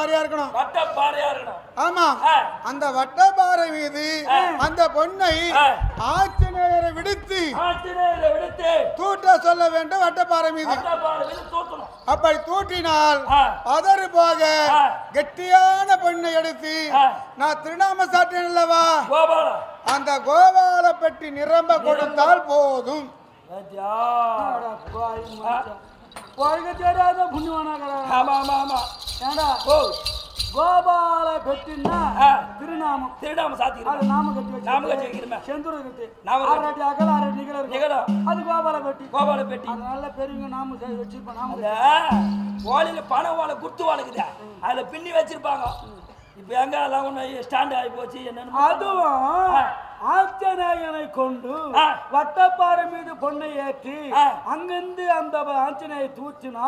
பாறையா இருக்கணும். வட்ட பாறையா இருக்கணும். ஆமா. அந்த வட்ட பாறை மீது அந்த பொண்ணை ஆஞ்சநேயரை விடுத்து தூட்ட சொல்ல வேண்டும். வட்ட பாறை மீது அப்படி தூட்டினால் அதரு போக கெட்டியான பொண்ணை எடுத்து நான் திருநாம சாட்டினேன் அல்லவா, அந்த கோபால பெட்டி நிரம்ப கொடுத்தால் போதும். கோபால பெட்டின்னா திருநாமம். திருநாமம் சாத்தி நாம கட்டி செந்தூர் கட்டி அகல நிகழம். அது கோபால பெட்டி. கோபால பெட்டி நல்ல பெரியவங்க நாம வச்சிருப்போம். நாம ஓலையில பண ஓலை குத்து ஓலைக்குதா அதுல பின்னி வச்சிருப்பாங்க. இப்ப எங்க எல்லாம் ஒண்ணு ஸ்டாண்ட் ஆகி போச்சு. என்னன்னு அதுவும் ஆஞ்சநேயனை கொண்டு வட்டப்பாறை மீது பொண்ணை ஏற்றி அங்கிருந்து அந்த ஆஞ்சநேயை தூச்சினா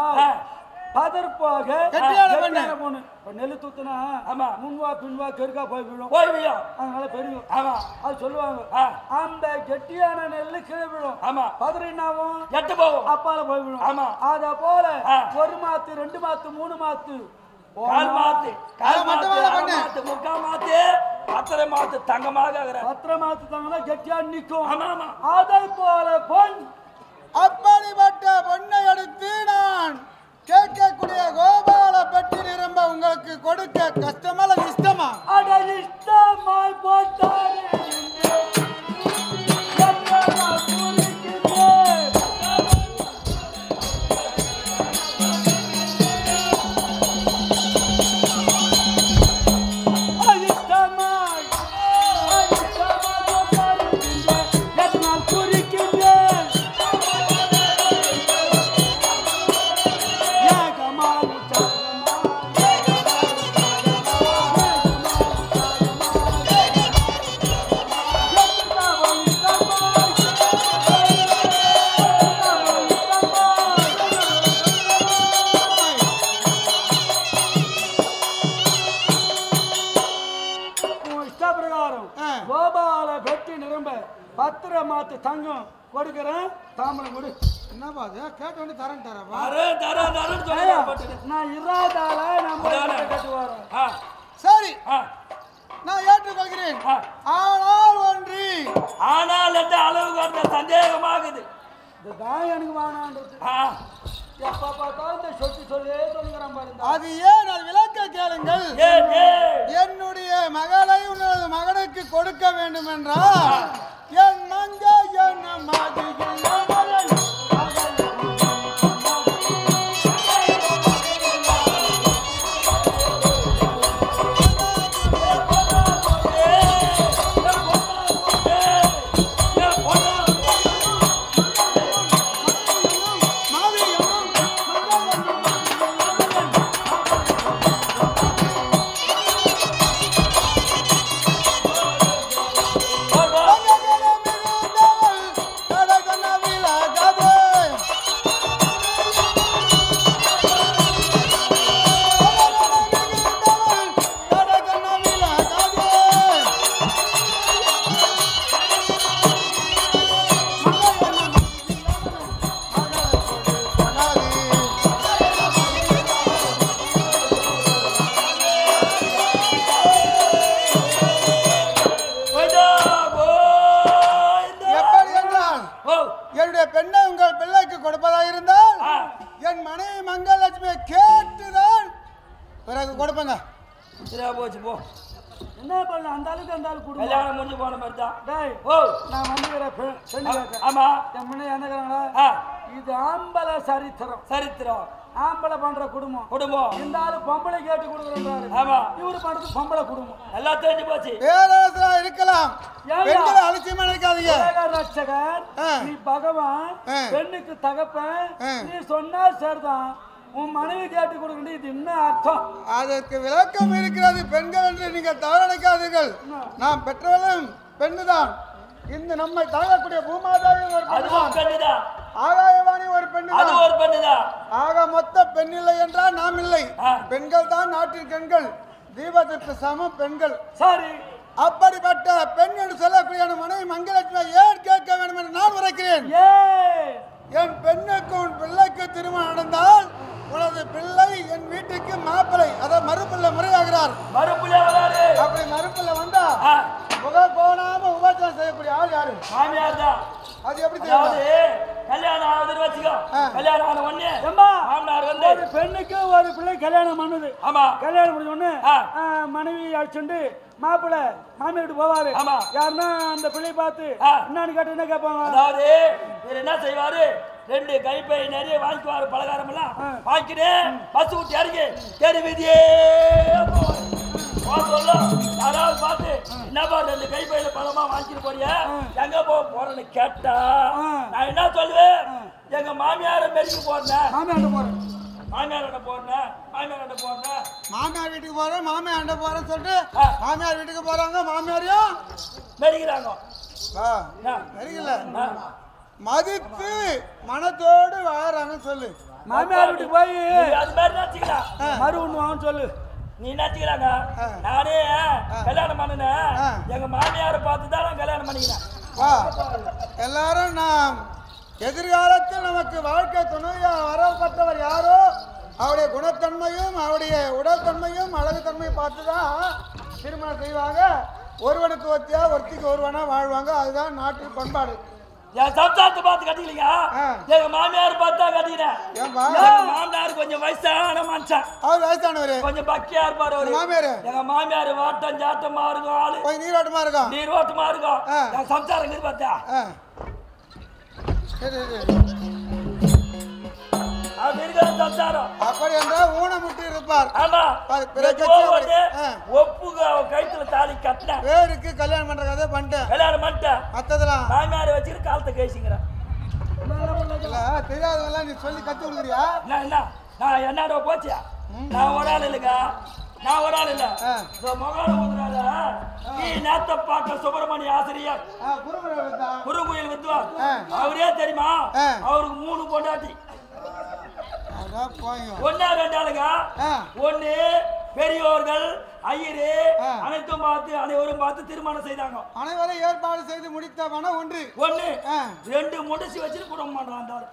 பதற்பாக பொண்ணு நெல்லு தூத்துனா முன்வா பின்வா கெருக்கா போய் விழும். அதனால பெரியும் அது சொல்லுவாங்க. அந்த கெட்டியான நெல்லு கீழே விழும். பதறினாவும் எட்டு போகும், அப்பால போய் விழும். அத போல ஒரு மாத்து, 2 மாத்து, 3 மாத்து, கால் மாத்து, முக்கா மாத்து, பத்திர மாத்து தங்கமாக பத்திர மாத்து தங்கமா கெட்டியா நிற்கும். அதை போல பொன் அப்படிப்பட்ட பொண்ணை எடுத்து நான் கேட்கக்கூடிய கோபால பெட்டி நிரம்ப உங்களுக்கு கொடுக்க கஷ்டமா இல்ல இஷ்டமா? அட இஷ்டமாய் போட்டாரு பத்திர மாத்து தங்கம் கொடுக்கிறேன். தாமரை கொடு. என்னப்பா அது கேட்ட வந்து தரேன் தரப்பா. நான் இராதால நம்ம கட்டு வரேன். சரி நான் ஏற்றுக்கொள்கிறேன். ஆனால் ஒன்று ஆனால் என்ற அளவு கொண்ட சந்தேகமாகுது. இந்த தாய் எனக்கு வானான்றது எப்ப பார்த்தாலும் இந்த சொத்து சொல்லே சொல்லுங்கிறான் பாருங்க. அது ஏன் அது விளக்க கேளுங்கள். என்னுடைய மகளை உன்னது மகனுக்கு கொடுக்க வேண்டும் என்றால் என் மங்க என்ன மாதிரி என்ன பண்ண அந்த அளவுக்கு அந்த ஆளு குடும்பம் கல்யாணம் முடிஞ்சு போன மாதிரி தான். டேய் நான் வந்துக்கிறேன். ஆமா முன்ன என்னங்கிறாங்களா இது ஆம்பளை சரித்திரம் ஆம்பளை பண்ற குடும்பம். இந்த ஆளு பொம்பளை கேட்டு கொடுக்குறாரு. ஆமா இவரு பண்றது பொம்பளை குடும்பம். எல்லாம் தெரிஞ்சு போச்சு. பேரரசா இருக்கலாம். பெண்களை அலட்சியமா நினைக்காதீங்க. ரட்சகர் நீ பகவான், பெண்ணுக்கு தகப்பன், நீ சொன்னா சரிதான். உன் மனைவி கேட்டு கொடுக்கணும். இது என்ன அர்த்தம்? அதற்கு விளக்கம் இருக்கிறது. பெண்கள் என்று நீங்கள் தவறு நினைக்காதீர்கள். நாம் பெற்றவளும் பெண்ணுதான். இந்த நம்மை தாங்கக்கூடிய பூமாதாவி ஒரு பெண்ணுதான். ஆகாயவாணி ஒரு பெண்ணுதான். ஆக மொத்த பெண் இல்லை என்றால் நாம் இல்லை. பெண்கள் தான் நாட்டின் கண்கள். தீபத்திற்கு சமம் பெண்கள். சரி அப்படிப்பட்ட பெண் என்று சொல்லக்கூடிய மனைவி மங்கலட்சுமி ஏன் கேட்க வேண்டும் என்று நான் உரைக்கிறேன். என் பெண்ணுக்கு உன் பிள்ளைக்கு திருமணம் நடந்தால் உனது பிள்ளை என் வீட்டுக்கு மாப்பிள்ளை, அதாவது மறுபிள்ளை ஆள் யாரு? மாமியார் தான். அது எப்படி தெரியும்? கல்யாணம் ஆகுதுன்னு வச்சுக்கோ. கல்யாணம் ஆன உடனே மாமனார் வந்து ஒரு பெண்ணுக்கு ஒரு பிள்ளை கல்யாணம் பண்ணுது. ஆமா. கல்யாணம் முடிஞ்ச உடனே மனைவி அழைச்சுட்டு மாப்பிள்ளை மாமியார் வீட்டு போவாரு. யாருன்னா அந்த பிள்ளையை பார்த்து என்னன்னு கேட்டு என்ன கேட்பாங்க? அதாவது இவர் என்ன செய்வாரு, 2 கைப்பை நிறைய வாங்கிக்குவாரு, பலகாரம் எல்லாம் வாங்கிட்டு பஸ் விட்டு இறங்கி தெரு வீதியே யாராவது பார்த்து என்னப்பா 2 கைப்பையில பழமா வாங்கிட்டு போறிய, எங்க போறேன்னு கேட்டா நான் என்ன சொல்லுவேன், எங்க மாமியார மெரிக்கு போறேன், மாமியார் வீட்டுக்கு போறேன், மாமியார் அண்ட போறேன்னு சொல்லிட்டு மாமியார் வீட்டுக்கு போறாங்க. மாமியாரையும் மெரிக்கிறாங்க. மெரிக்கல, மதித்து மனத்தோடு வாழறாங்கன்னு சொல்லு. மாமியார் வீட்டுக்கு போய் அது மாதிரி நினைச்சுக்கலாம், மறு ஒண்ணு வாங்கன்னு சொல்லு. நீ நினைச்சுக்கிறாங்க. நானே கல்யாணம் பண்ணினேன், எங்க மாமியாரை பார்த்து தான் நான் கல்யாணம் பண்ணிக்கிறேன். வா, எல்லாரும் நாம் எதிர்காலத்தில் நமக்கு வாழ்க்கை துணையா வரப்பட்டவர் யாரோ அவருடைய குணத்தன்மையும் அவருடைய உடல் தன்மையும் அழகு தன்மையும் பார்த்துதான் திருமணம் செய்வாங்க. ஒருவனுக்கு ஒத்தியா ஒருத்திக்கு ஒருவனா வாழ்வாங்க. அதுதான் நாட்டின் பண்பாடு. என் சம்சாரத்தை பார்த்து கட்டிக்கலீங்க, எங்க மாமியார் பார்த்து தான் கட்டிக்கிறேன். எங்க மாமனார் கொஞ்சம் வயசான மனுஷன், அவர் வயசானவரு, கொஞ்சம் பக்கியா இருப்பாரு. அவரு மாமியாரு எங்க மாமியார் வாட்டம் ஜாட்டமா இருக்கும், ஆளு கொஞ்சம் நீரோட்டமா இருக்கும், நீரோட்டமா இருக்கும். என் சம்சாரம் பார்த்தா அப்படி இருக்கிற சம்சாரம். அப்படி என்றால் ஊனமுட்டி இருப்பார். ஆமா, ஒப்புக கைத்துல தாலி கட்டின பேருக்கு கல்யாணம் பண்ற கதை பண்ணிட்டேன், கல்யாணம் பண்ணிட்டேன். மத்ததெல்லாம் மாமியாரை வச்சுட்டு காலத்தை கேசிங்கிறேன். தெரியாதவெல்லாம் நீ சொல்லி கத்து கொடுக்குறியா? நான் என்னடா போச்சியா, நான் ஒரு ஆள் இல்லைக்கா, நான் ஒரு ஆள் இல்ல. மகான ஊதுறாரு நீ நேத்த பார்க்க சுப்பிரமணிய ஆசிரியர் குருகுயில் வித்வான், அவரே தெரியுமா? அவருக்கு 3 பொண்டாட்டி, 1 2 ஆளுங்க. 1 பெரியோர்கள் ஐயரு அனைத்தும் பார்த்து அனைவரும் பார்த்து திருமணம் செய்தாங்க. அனைவரும் ஏற்பாடு செய்து முடித்தவன 1 2 முடிச்சு வச்சுட்டு குடும்பம் பண்றான்.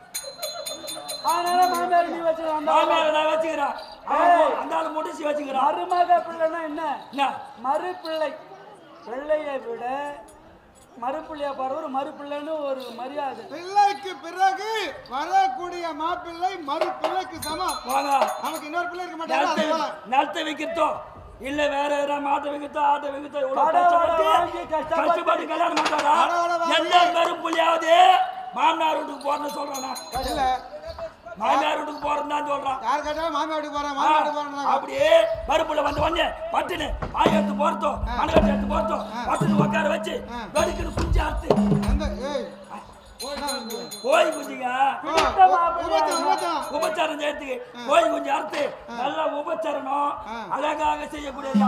மாமியார் நீ வச்சு மாமியார் நான் வச்சுக்கிறேன், அந்த ஆள் முடிச்சு வச்சுக்கிறேன். மருமக பிள்ளைன்னா என்ன? மறு பிள்ளை. பிள்ளையை விட மறுபிள்ளையா பாரு, மறுபிள்ளைன்னு ஒரு மரியாதை. பிள்ளைக்கு பிறகு வரக்கூடிய மாப்பிள்ளை மறு பிள்ளைக்கு சமம். நமக்கு இன்னொரு பிள்ளை இருக்க மாட்டாங்க. நிலத்தை வைக்கிறதோ இல்ல வேற ஏதாவது மாட்டை வைக்கிறதோ ஆட்டை வைக்கிறதோ கஷ்டப்பட்டு கல்யாணம் பண்றாரா? எந்த பெரும் புள்ளியாவது மாமனார் வீட்டுக்கு போறேன்னு சொல்றானா? மாமியார் வீட்டுக்கு போறேன்னு சொல்றான். யார் கேட்டாலும் மாமியார் வீட்டுக்கு போறேன், மாமியார் வீட்டுக்கு போறேன். அப்படியே பருப்புல வந்து உடனே பட்டுன்னு ஆய் எடுத்து போறதோ மணக்கட்டு எடுத்து போறதோ பட்டுன்னு உட்கார வச்சு வெடுக்குன்னு குஞ்சு அறுத்து கோழி குஞ்சுங்க உபச்சாரம் செய்யறதுக்கு கோழி குஞ்சு அறுத்து நல்லா உபச்சாரணம் அழகாக செய்யக்கூடியது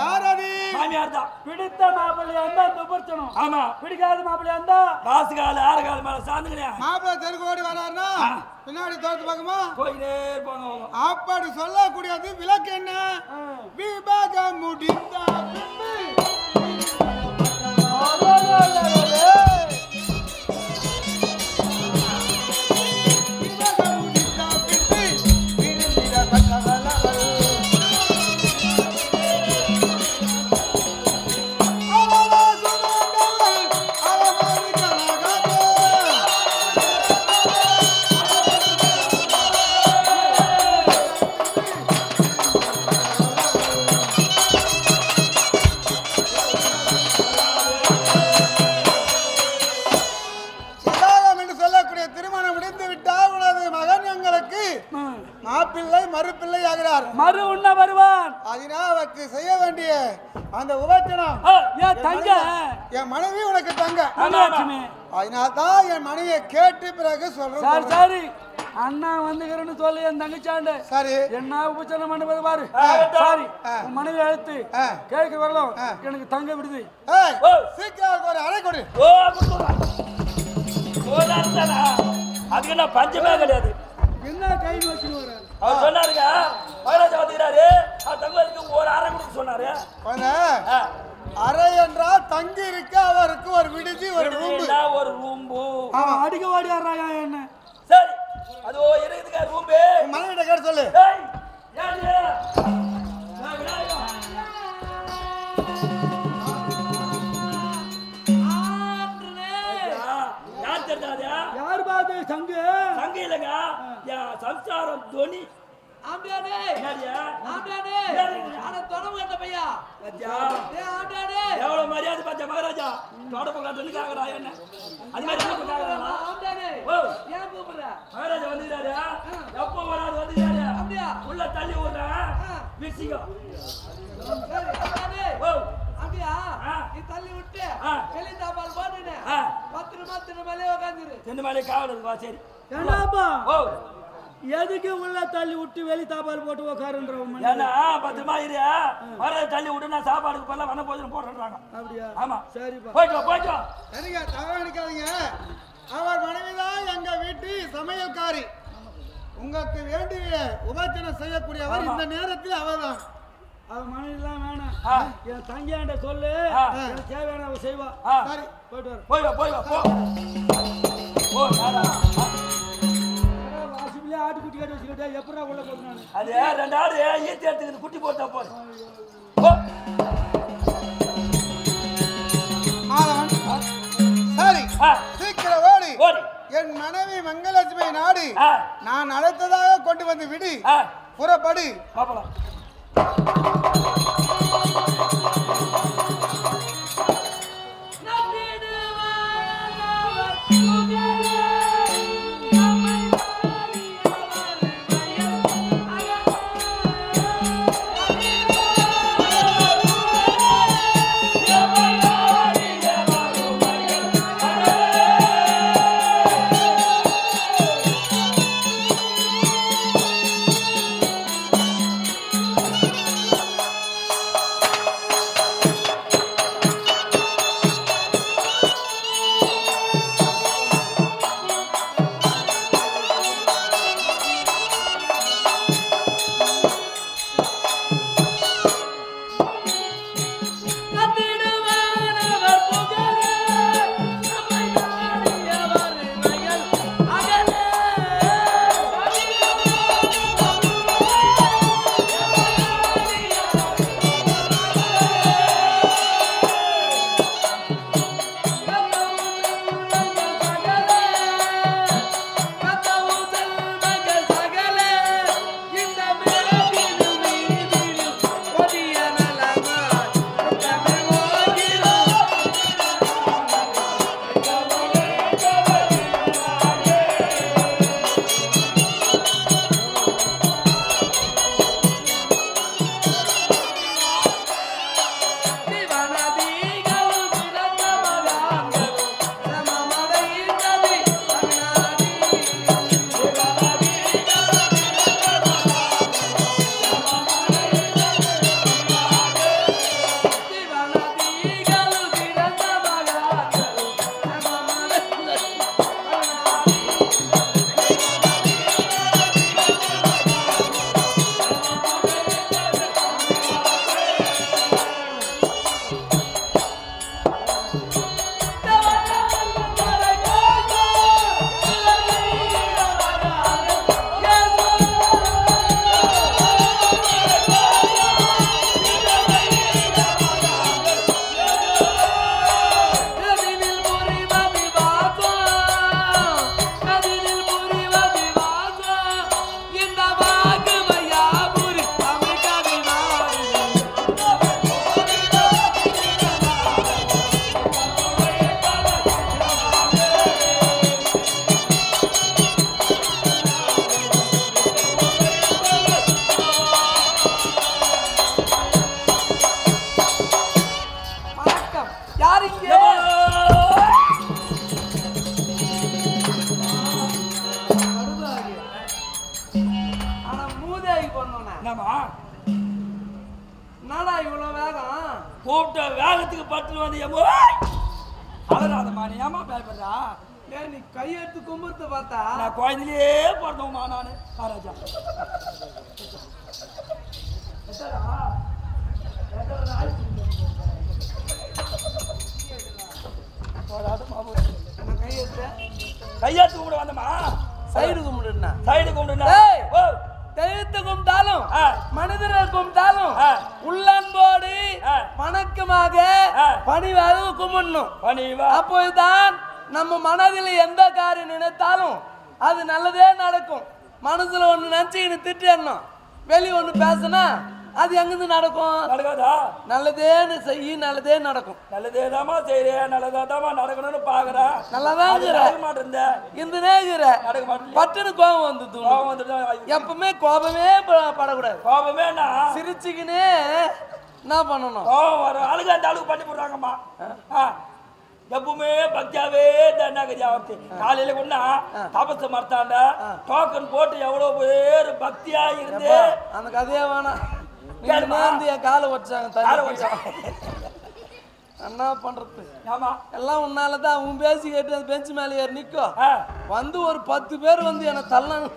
யாரு? மாமியார் தான். பிடித்த மாப்பிள்ளையா இருந்தா உபச்சனம். ஆமா. பிடிக்காத மாப்பிள்ளையா இருந்தா காசு கால 6 கால மேல சாந்துக்கிறேன். மாப்பிள்ளை தெருக்கு ஓடி வராருன்னா பின்னாடி தோத்து பார்க்குமா போயிட்டே இருப்பாங்க. அப்படி சொல்லக்கூடியது விளக்கு என்ன? விபாகம் முடிந்த மறு உண்ண வருவான். அதனால செய்ய வேண்டிய அந்த உபச்சனம் தங்க என் மனைவி உனக்கு தங்க. அதனால்தான் என் மனைவியை கேட்டு பிறகு சொல்றேன். சரி அண்ணா வந்துக்கிறேன்னு சொல்லி என் தங்கச்சாண்டு சரி என்ன உபச்சனம் பண்ண பாரு. சரி மனைவி அழைத்து கேட்க வரலாம், எனக்கு தங்க விடுது. சீக்கிரம் ஒரு அறை கொடு. அதுக்கு நான் பஞ்சமே கிடையாது. என்ன கை நோக்கி அவர் சொன்னாருங்க, மகாராஜா வந்துக்கிறாரு, தங்களுக்கு ஒரு அறை கொடுக்க சொன்னாரு. அறை என்றால் தங்கி இருக்க அவருக்கு ஒரு விடுதி, ஒரு ரூம்பு. அடிக்க வாடி ஆடுறாயா என்ன? சரி அது இருக்குதுங்க ரூம்பு. மனைவிட்ட கேட்டு சொல்லு. சங்கு சங்கு இல்லைங்க என் சம்சாரம் துணி ஆம்பியானே என்னடியா ஆம்பியானே அட தொடவு கட்ட பையா பத்தியா ஆம்பியானே எவ்வளவு மரியாதை பார்த்த மகாராஜா தொடப்பு கட்டன்னு கேக்குறா என்ன அது மாதிரி கேக்குறா ஆம்பியானே ஓ ஏன் கூப்பிடுற மகாராஜா வந்துட்டாரு எப்போ வராது வந்துட்டாரு அப்படியா உள்ள தள்ளி விடுறேன் வீசிங்க சரி ஆம்பியானே ஓ அப்படியா நீ தள்ளி விட்டு வெளிய தாபால் போடுனே பத்திரமா திருமலையே உட்கார்ந்துரு திருமலை காவலுக்கு வா சரி என்னப்பா ஓ எதுக்கு உள்ள தள்ளி விட்டு வெளி தாபால் போட்டு உட்காருன்றவங்க ஏன்னா பத்திரமா இரு வர தள்ளி விட்டு நான் சாப்பாடுக்கு பதிலா வன போஜனம் போடுறேன்றாங்க அப்படியா ஆமா சரிப்பா போயிட்டு சரிங்க தவறு நினைக்காதீங்க அவர் மனைவிதான் எங்க வீட்டு சமையல்காரி உங்களுக்கு வேண்டிய உபச்சனம் செய்யக்கூடியவர் இந்த நேரத்தில் அவர்தான் அவ மனைவிலாம் வேணாம் என் தங்கியாண்ட சொல்லு எனக்கு தேவையான அவ செய்வா சரி போயிட்டு வர போய் வா போ வாசிப்பிலே ஆட்டுக்குட்டி கட்டி வச்சுக்கிட்டே எப்படா உள்ள போது நான் அது ரெண்டு ஆடு ஈர்த்தி எடுத்துக்கிட்டு குட்டி போட்டா போது மாதவன் சரி சீக்கிரம் ஓடி என் மனைவி மங்களலட்சுமி நாடி நான் அழைத்ததாக கொண்டு வந்து விடு புறப்படி பாப்பலாம் கூப்பிட்ட வேகத்துக்கு பட்டு வந்து எம்மோ அலறாதம்மா நீ ஏமா பயப்படுறா நீ கையெடுத்து கும்பிட்டு பார்த்தா நான் குழந்தையிலே பிறந்தோம்மா நானு ராஜா கையெடுத்து கும்பிட வந்தம்மா சைடு கும்பிடுனா சைடு கும்பிடுனா தெய்வத்தை கும்பிட்டாலும் மனிதரை கும்பிட்டாலும் உள்ளன்போடு வணக்கமாக பணிவாக கும்பிடணும். அப்போதுதான் நம்ம மனதில் எந்த காரியம் நினைத்தாலும் அது நல்லதே நடக்கும். மனசுல ஒண்ணு நினைச்சுக்கிட்டு திட்டணும், வெளியே ஒண்ணு பேசினா அது எங்கிருந்து நடக்கும்? நடக்காதா? நல்லதேன்னு செய்ய நல்லதே நடக்கும். நல்லதேதாமா செய்யறேன், நல்லதாதாமா நடக்கணும்னு பாக்குறேன். நல்லாதான் மாட்டேன் இந்த நேகிற நடக்க மாட்டேன். பட்டுன்னு கோபம் வந்துட்டு கோபம் வந்துட்டு எப்பவுமே கோபமே படக்கூடாது. கோபமே சிரிச்சுக்கினே என்ன பண்ணணும்? கோபம் வரும் அழுகு அந்த அழுகு பண்ணி போடுறாங்கம்மா. எப்பவுமே பக்தியாவே தண்டாகதி காலையில கொண்டா தபசு மரத்தாண்ட டோக்கன் போட்டு எவ்வளவு பேர் பக்தியா இருந்து அந்த கதையா வேணாம். என் காலை வச்சாங்க என்ன பண்றது? ஆமா எல்லாம் உன்னாலதான் உன் பேசி கேட்டு அந்த பெஞ்சு மேல ஏறி நிக்கும். வந்து ஒரு 10 பேர் வந்து என்ன தள்ளாங்க.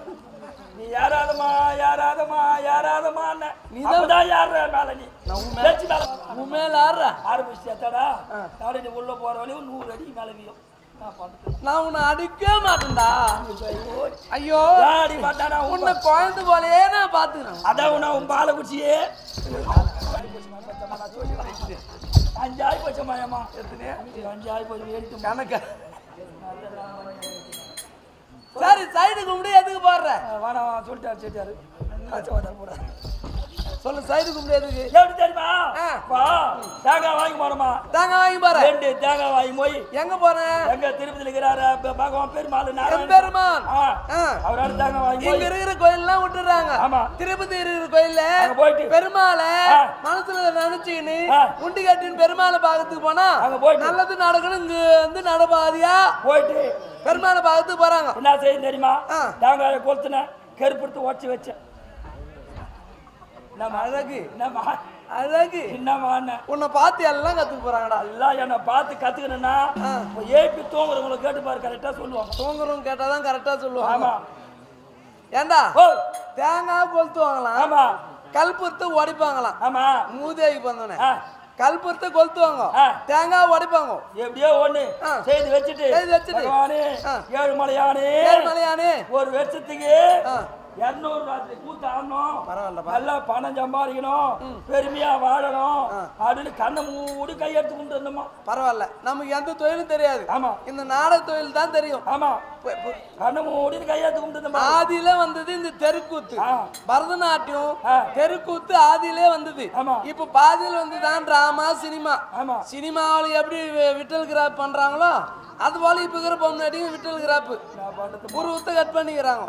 நீ யாராதமா யாராதமா யாராதமா நீதான் யாரு மேல நீ உன் மேல ஆடுற ஆரம்பிச்சா நீ உள்ள போற வரையும் 100 அடி மேலவியும். நான் உன்னை அடிக்கவே மாட்டேன்டா. ஐயோ அடி மாட்டானா? உன்னை குழந்தை போலயே நான் பாத்துக்கிறேன். அதான் உன் பாலை குடிச்சியே 5 ஆகி போச்சு மாயம்மா. எத்தனை 5 ஆகி போச்சு கணக்க. சரி சைடு கும்பிடு எதுக்கு போடுற? வேணாம் சொல்லிட்டாரு சொல்லிட்டாரு போட சொல்லு. சைடு கும்பிடு எதுக்கு? எப்படி தெரியுமா? தேங்காய் வாங்கி போறோமா? தேங்காய் வாங்கி போற? 2 தேங்காய் வாங்கி போய் எங்க போறேன்? எங்க திருப்பதியில இருக்கிறாரு பகவான் பெருமாள் பெருமாள் அவரோட தேங்காய் வாங்கி இங்க இருக்கிற கோயில்லாம் விட்டுறாங்க. ஆமா திருப்பதி இருக்கிற கோயில்ல போயிட்டு பெருமாளை மனசுல நினைச்சுக்கின்னு உண்டி கட்டின்னு பெருமாளை பாக்கிறதுக்கு போனா நல்லது நடக்கணும். இங்க வந்து நடப்பாதியா போயிட்டு பெருமாளை பாக்கிறதுக்கு போறாங்க. என்ன செய்ய தெரியுமா? தேங்காயை கொளுத்துன கருப்படுத்து உடச்சி வச்சேன். நம்ம அழகு நம்ம அழகு என்னமா உன்னை பார்த்து எல்லாம் கத்துக்க போறாங்கடா. எல்லாம் என்னை பார்த்து கத்துக்கணும்னா ஏபி தூங்குறவங்களை கேட்டு பாரு, கரெக்டா சொல்லுவாங்க. தூங்குறவங்க கேட்டாதான் கரெக்டா சொல்லுவாங்க. ஆமா ஏண்டா தேங்காய் கொளுத்துவாங்களாம். ஆமா கல்புரத்து உடைப்பாங்களாம். ஆமா மூதேவிக்கு வந்தோடனே கல்புரத்தை கொளுத்துவாங்க, தேங்காய் உடைப்பாங்க. எப்படியோ ஒண்ணு செய்து வச்சுட்டு ஏழுமலையானே ஒரு வருஷத்துக்கு 200 ராத்திரி கூத்து ஆடணும், நல்லா பணம் சம்பாதிக்கணும், பெருமையா வாழணும் அப்படின்னு கண்ணை மூடி கையெடுத்து கொண்டு வந்தோமா. பரவாயில்ல, நமக்கு எந்த தொழிலும் தெரியாது. ஆமா இந்த நாடக தொழில் தான் தெரியும். ஆமா கண்ணை மூடி கையெடுத்து கொண்டு வந்தோமா. ஆதியில வந்தது இந்த தெருக்கூத்து, பரதநாட்டியம் தெருக்கூத்து ஆதியிலே வந்தது. இப்ப பாதியில வந்துதான் டிராமா சினிமா. ஆமா சினிமாவில் எப்படி விட்டல் கிராப் பண்றாங்களோ அது போல இப்ப இருக்கிற பொம்னாட்டியும் விட்டல் கிராப் உருவத்தை கட் பண்ணிக்கிறாங்க.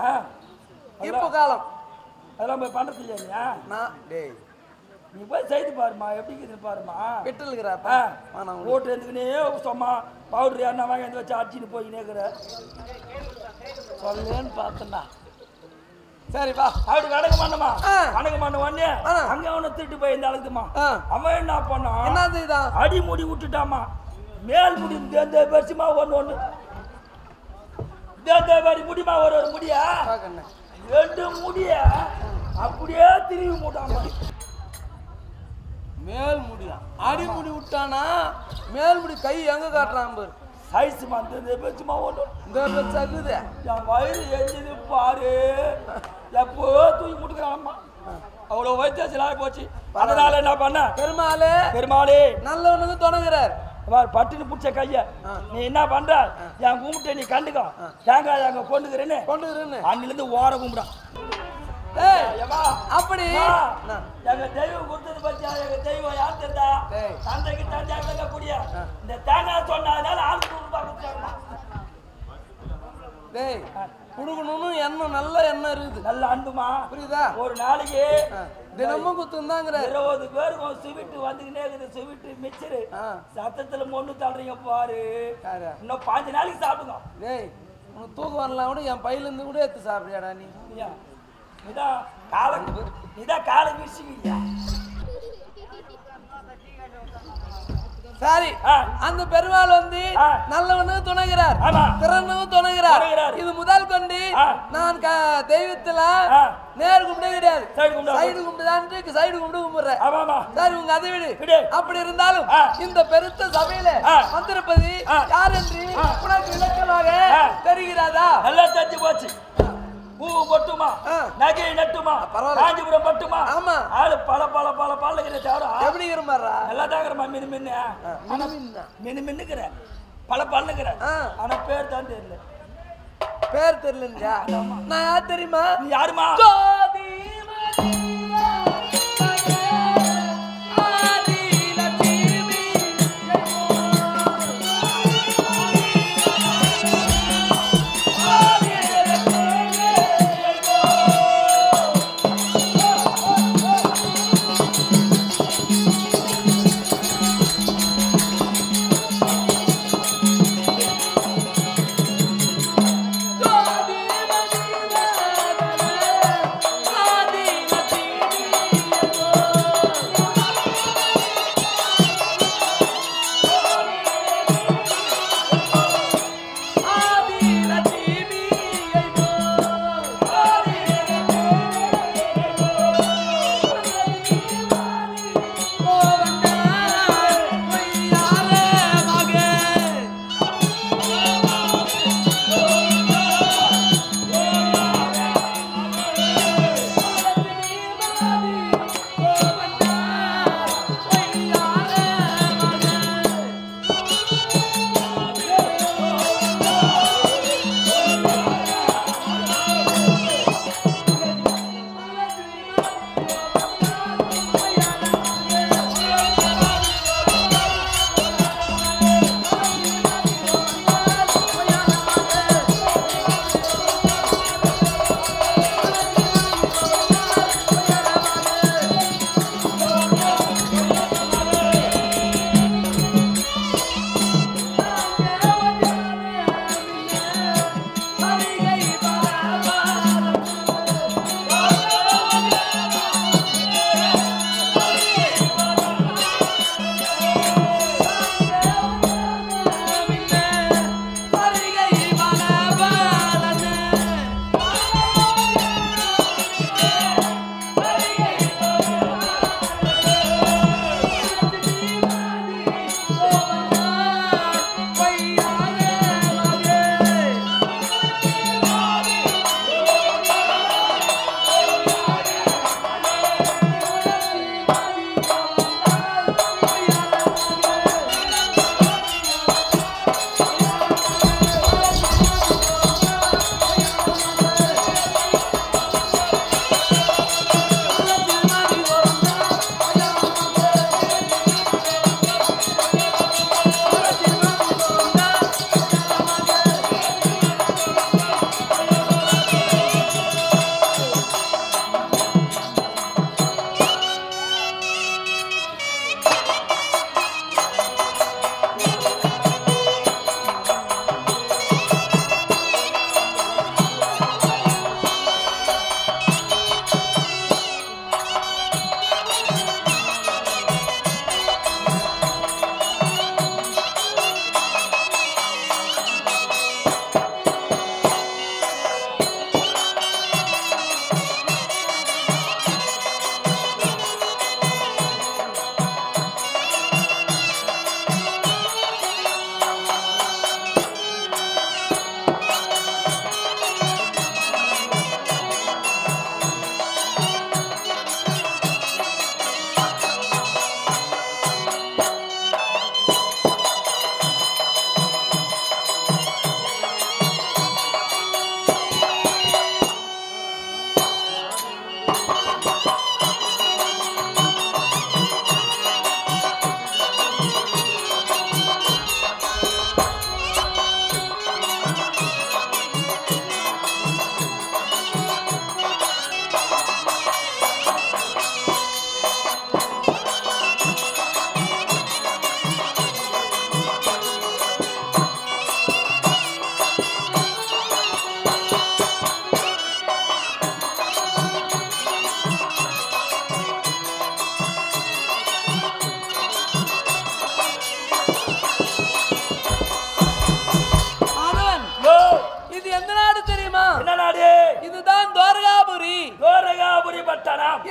இப்போ காலம் அதெல்லாம் போய் பண்றது இல்லையா? நான் டேய் நீ போய் செய்து பாருமா, எப்படி இருக்குது பாருமா. விட்டலுக்குறாப்பா ஓட்டு எடுத்துக்கினே சும்மா பவுடர் என்ன வாங்கி வச்சு அடிச்சுன்னு போய் நேக்குற சொல்லேன்னு பார்த்தேன்டா. சரிப்பா அப்படி வணக்கம் பண்ணமா, வணக்கம் பண்ண உடனே அங்க அவனை திருட்டு போய் இந்த அழுதுமா. அவன் என்ன பண்ணான், என்ன செய்தான், அடி முடி விட்டுட்டாமா. மேல் முடி இந்த பெருசுமா ஒன்று முடியுமா, ஒரு முடியா 2 முடிய அப்படியே திரும்பி மூட்டாமா. மேல் முடியா அடிமுடி விட்டானா, மேல் முடி கை எங்க காட்டுறான் பாரு. சைஸ் வந்து பெருசுமா ஒன்று இந்த பெருசாக்குது. என் வயிறு எஞ்சது பாரு, எப்போ தூக்கி முட்டுக்கிறான்மா. அவ்வளோ வைத்தியாச்சு போச்சு. அதனால என்ன பண்ண, பெருமாளே நல்லவனுக்கு தொடங்குறார். பட்டுன்னு பிடிச்ச கைய நீ என்ன பண்ற, என் கும்பிட்டு நீ கண்டுக்கோ, தேங்காய் அங்க கொண்டுக்கிறேன்னு அன்னில இருந்து ஓர கும்பிடா. அப்படி எங்க தெய்வம் கொடுத்தது பத்தியா, எங்க தெய்வம் யார் தெரிந்தா, தந்தைக்கு தந்தையாக கூடிய இந்த தேங்காய் சொன்னதுனால ஆளுக்கு குடுக்கணும்னு எண்ணம், நல்ல எண்ணம் இருக்குது, நல்ல அன்புமா, புரியுதா. ஒரு நாளைக்கு தினமும் குத்துந்தாங்கிற 20 பேருக்கு ஸ்வீட்டு வந்துக்கினே இருக்குது. ஸ்வீட்டு மிச்சரு சத்தத்துல மொண்ணு தள்ளுறீங்க பாரு. இன்னும் 5 நாளைக்கு சாப்பிடுங்க. டேய் உனக்கு தூக்கம் வரலாம் கூட என் பையில இருந்து கூட எடுத்து சாப்பிடியாடா நீ. நீதான் காலை வீசிக்கிறியா. சரி அந்த பெருமாள் வந்து நல்லவனு துணைகிறார், திறனும் துணைகிறார். இது முதல் கொண்டு நான் தெய்வத்துல நேர் கும்பிட கிடையாது, சைடு கும்பிடுதான் சைடு கும்பிட்டு கும்பிடுறேன். சரி உங்க அதை விடு. அப்படி இருந்தாலும் இந்த பெருத்த சபையில வந்திருப்பது யார் என்று உனக்கு விளக்கமாக தெரிகிறதா? நல்லா தெரிஞ்சு போச்சு. பூ பொட்டுமா, நகை நட்டுமா, காஞ்சிபுரம் பட்டுமா, ஆமா ஆளு பல பல பல பல்லுகிற தேவரா எப்படி இருமாரா, நல்லா தாங்கிறமா. மினு மின்னு மினு மின்னுக்கிற பல பல்லுகிற, ஆனா பேர் தான் தெரியல. பேர் தெரியலங்கயா நான் யார் தெரியுமா நீ யாருமா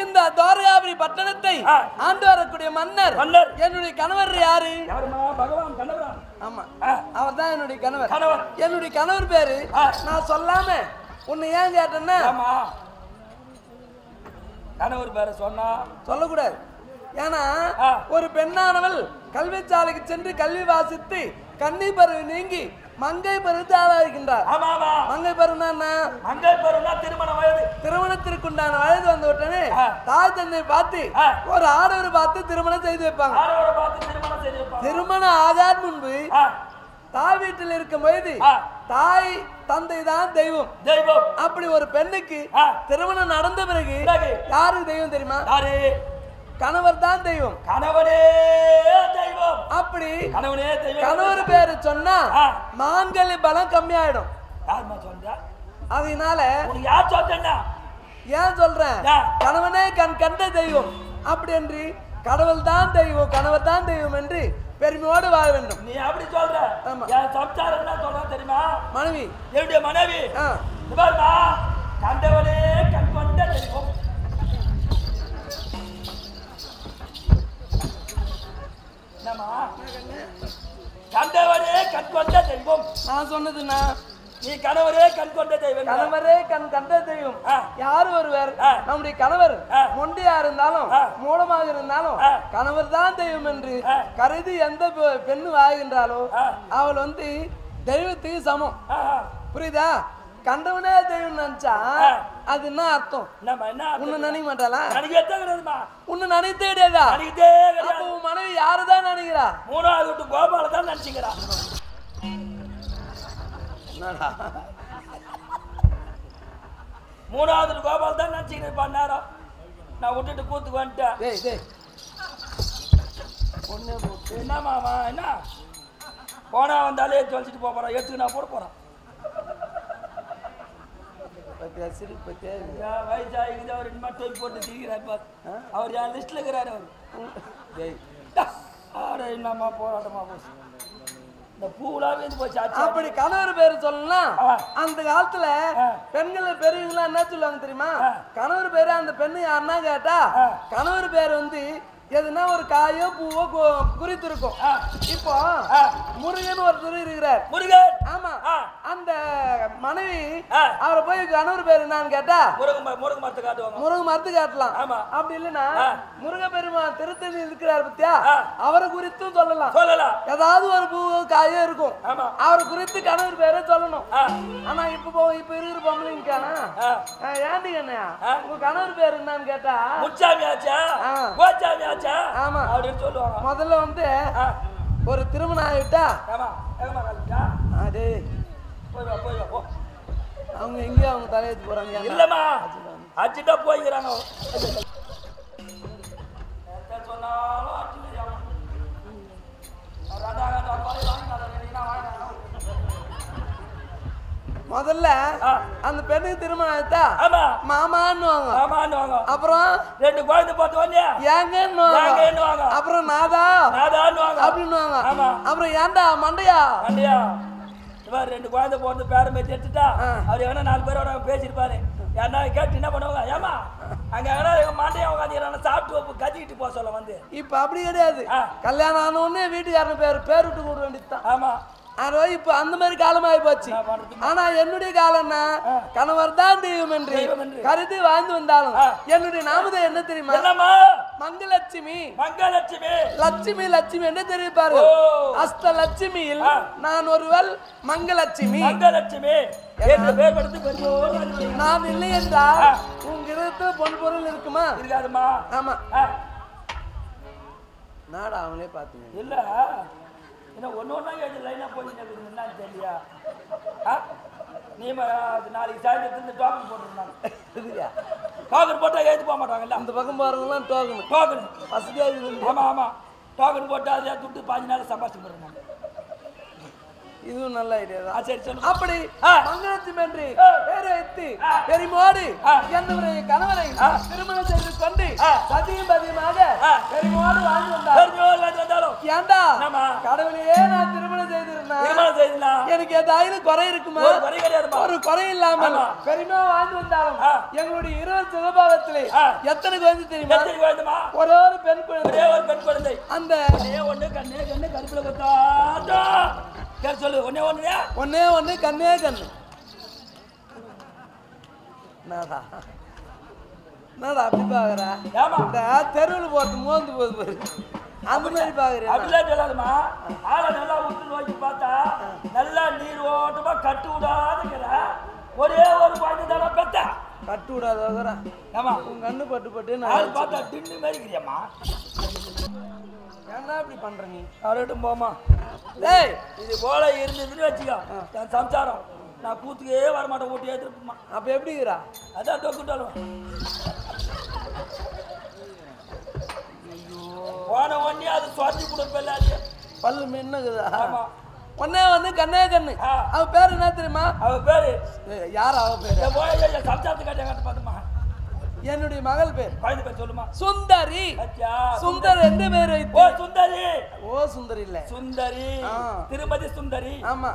இந்த துவாரகாபுரி பட்டணத்தை ஆண்டு வரக்கூடிய மன்னர் என்னுடைய கணவர் யாரு? பகவான் கணவர். ஆமா, அவர் தான் என்னுடைய கணவர். என்னுடைய கணவர் பேரு நான் சொல்லாம உன்னை ஏன் கேட்டேன்னா, கணவர் பேரை சொன்னா சொல்லக்கூடாது. ஏன்னா ஒரு பெண்ணானவள் கல்வி சாலைக்கு சென்று கல்வி வாசித்து கன்னி பருவம் நீங்கி மங்கை பருவத்தை ஆளாகின்றார். ஆமா ஆமா. மங்கை பருவம்னா என்ன? மங்கை பருவம்னா திருமண வயது. திருமணத்திற்குண்டான வயது வந்த உடனே தாய் தந்தை பார்த்து ஒரு ஆடவரை பார்த்து திருமணம் செய்து வைப்பாங்க. ஆடவரை பார்த்து திருமணம் செய்து வைப்பாங்க. திருமணம் ஆகாத முன்பு தாய் வீட்டில் இருக்கும் போது தாய் தந்தை தான் தெய்வம். தெய்வம். அப்படி ஒரு பெண்ணுக்கு திருமணம் நடந்த பிறகு யாருக்கு தெய்வம் தெரியுமா? யாரு? கணவர் தான் தெய்வம். கணவனே தெய்வம். அப்படி கணவனே தெய்வம். கணவர் பேரு சொன்னா மாங்கல்ய பலம் கம்மியாயிடும். யாருமா சொல்றா? அதனால உனக்கு யார் சொல்றா? ஏன் சொல்றேன்? கணவனே கண்ட தெய்வம் அப்படி என்று கடவுள் தான் தெய்வம் கணவர் தான் தெய்வம் என்று பெருமையோடு வாழ வேண்டும். நீ அப்படி சொல்ற? என் சம்சாரம் என்ன சொல்ற தெரியுமா? மனைவி. என்னுடைய மனைவி கண்டவனே கண் கொண்ட தெய்வம். கண்டவரே கண் கொண்ட தெய்வம். நான் சொன்னதுன்னா நீ கணவரே கண் கொண்ட தெய்வம். கணவரே கண்ட தெய்வம். யார் ஒருவர் நம்முடைய கணவர் மொண்டியா இருந்தாலும் மூலமாக இருந்தாலும் கணவர் தான் தெய்வம் என்று கருதி எந்த பெண்ணு வாழ்கின்றாலோ அவள் வந்து தெய்வத்துக்கு சமம். புரியுதா? கண்டவனே தெய்வம் நினைச்சா அது என்ன அர்த்தம்? உன்னை நினைக்க மாட்டாளா? உன்னை நினைத்தே கிடையாதா? அப்ப உன் மனைவி யாருதான் நினைக்கிறா? மூணாவது விட்டு கோபால தான் நினைச்சுக்கிறா. மூணாவது கோபால் தான் நினைச்சுக்கிட்டு இருப்பான். நேரம் நான் விட்டுட்டு கூத்துக்கு வந்துட்டேன். என்ன மாமா என்ன போனா வந்தாலே சொல்லிட்டு போறான். எடுத்துக்கு நான் போட போறான். வயசாகிது அவர் மட்டும் போட்டு திரிகிறார். அவர் என் லிஸ்ட்ல இருக்கிறாரு. அவர் என்னம்மா போராட்டமா போச்சு. இந்த பூலாம் வந்து போச்சு. அப்படி கணவர் பேரு சொல்லலாம். அந்த காலத்துல பெண்கள் பெரியவங்களா என்ன சொல்லுவாங்க தெரியுமா? கணவர் பேரு அந்த பெண்ணு யாருன்னா கேட்டா கணவர் பேரு வந்து எதுனா ஒரு காயோ பூவோ குறித்து இருக்கும். இப்போ முருகன் ஒருத்தர் இருக்கிறார். முருகன். ஆமா. அந்த மனைவி அவரை போய் கணவர் பேரு என்னன்னு கேட்டா முருக மரத்து காட்டுவாங்க. முருக மரத்து காட்டலாம். அப்படி இல்லைன்னா முருக பெருமான் திருத்தணி இருக்கிறார் பத்தியா அவரை குறித்தும் சொல்லலாம். ஏதாவது ஒரு பூ காயோ இருக்கும். அவரை குறித்து கணவர் பேரை சொல்லணும். ஆனா இப்ப இருக்கிற பொம்பளைக்கானா ஏண்டி கண்ணையா உங்க கணவர் பேரு என்னன்னு கேட்டா முச்சாமியாச்சா கோச்சாமியாச்சா ஆமா அப்படின்னு சொல்லுவாங்க. முதல்ல வந்து ஒரு திருமணம் ஆகிட்டா அவங்க எங்கேயும் அவங்க தலையெழுத்து போறாங்க. இல்லம்மா அச்சுட்டா போய்க்கிறாங்க. சொன்னாலும் முதல்ல அந்த பெண்ணுக்கு திருமணம் ஆயிட்டா மாமான்னுவாங்க. அப்புறம் 2 குழந்தை பார்த்து ஏங்கன்னுவாங்க. அப்புறம் நாதா அப்படின்னுவாங்க. அப்புறம் ஏண்டா மண்டையா 2 குழந்தை போறது பேரம் பேச்சு எடுத்துட்டா அவர் எவனா 4 பேரோட பேசிருப்பாரு. யாரா கேட்டு என்ன பண்ணுவாங்க? ஏமா அங்க எங்க மாண்டையா உட்காந்து சாப்பிட்டு கத்திக்கிட்டு போக சொல்ல வந்து. இப்ப அப்படி கிடையாது. கல்யாணம் ஆன உடனே வீட்டுக்காரன் பேர் விட்டு கூட வேண்டியதுதான். ஆமா. இப்ப அந்த மாதிரி காலமாயி போச்சு. ஆனா என்னுடைய காலம்னா கணவர் தான் தெய்வம் என்று கருதி வாழ்ந்து வந்தாலும் என்னுடைய நாமதம் என்ன தெரியுமா? மங்கலட்சுமி. லட்சுமி லட்சுமி என்ன தெரிவிப்பாரு? அஸ்த லட்சுமியில் நான் ஒருவள் மங்கலட்சுமி. நான் இல்லை என்றால் உங்க இடத்துல பொன் பொருள் இருக்குமா? இருக்காதுமா. ஆமா. நாடா அவங்களே பாத்தீங்க இல்ல என்ன ஒன்னா கேட்டு லைனா போயிட்டு என்னன்னு தெரியலையா? நீ நாளைக்கு சாயந்தரத்துல டோக்கன் போட்டுருந்தாங்க. டோக்கன் போட்டா ஏத்து போக மாட்டாங்கல்ல. அந்த பக்கம் போறவங்கலாம் டோக்கன் வசதியா இருக்குது. ஆமா டோக்கன் போட்டா அதை துட்டு 5 நாள் சம்பாதிச்சு போடுறாங்க. இதுவும் நல்ல ஐடியா தான். சரி சொல்லு. அப்படி மங்கலட்சுமி என்று பேரை வைத்து பெருமோடு என்னுடைய கணவரை திருமணம் செய்து கொண்டு சதியும் பதியமாக பெருமோடு வாழ்ந்து வந்தாலும் ஏண்டா கடவுளையே நான் திருமணம் செய்திருந்தேன் எனக்கு ஏதாவது குறை இருக்குமா? ஒரு குறை இல்லாமல் பெருமையா வாழ்ந்து வந்தாலும் எங்களுடைய இருவர் சுகபாகத்திலே எத்தனை குழந்தை தெரியுமா? ஒரே ஒரு பெண் குழந்தை. அந்த ஒண்ணு கண்ணே கண்ணு கருப்புல பார்த்தா சொல்லு. ஒன்னே கண்ணே கண்ணு. நாடா அப்படி பாக்குற? தெருவில் போறது மோந்து போகுது பாரு. அந்த மாதிரி பாக்குறேன். அப்படிலாம் சொல்லாதுமா. ஆளை நல்லா உற்று நோக்கி பார்த்தா நல்லா நீர் ஓட்டமா கட்டு விடாதுங்கிற ஒரே ஒரு குழந்தை தானே பெத்த. கட்டு விடாத. ஆமா உங்க கண்ணு பட்டு பட்டு ஆள் பார்த்தா டின்னு மாதிரிக்கிறியம்மா. ஏன்னா இப்படி பண்ற நீ? அவர்கிட்டும் போமா. டேய் இது போல இருந்ததுன்னு வச்சுக்கோ என் சம்சாரம். நான் கூத்துக்கே வரமாட்டேன், ஓட்டி ஏற்றுமா. அப்ப எப்படிங்கிறா? அதான் டொக்குட்டாலும் போன ஒன்னே அது சுவாத்தி கொடுப்பல பல்லு மின்னுக்குதா? ஆமா ஒன்னே வந்து கண்ணே கண்ணு. அவ பேரு என்ன தெரியுமா? அவ பேரு யார்? அவ பேரு சம்சாரத்து காட்ட பாத்துமா. என்னுடைய மகள் பேர் குழந்தை பேர் சொல்லுமா. சுந்தரி. சுந்தர் எந்த பேரு? ஓ சுந்தரி. ஓ சுந்தரி இல்ல, சுந்தரி, திருமதி சுந்தரி. ஆமா.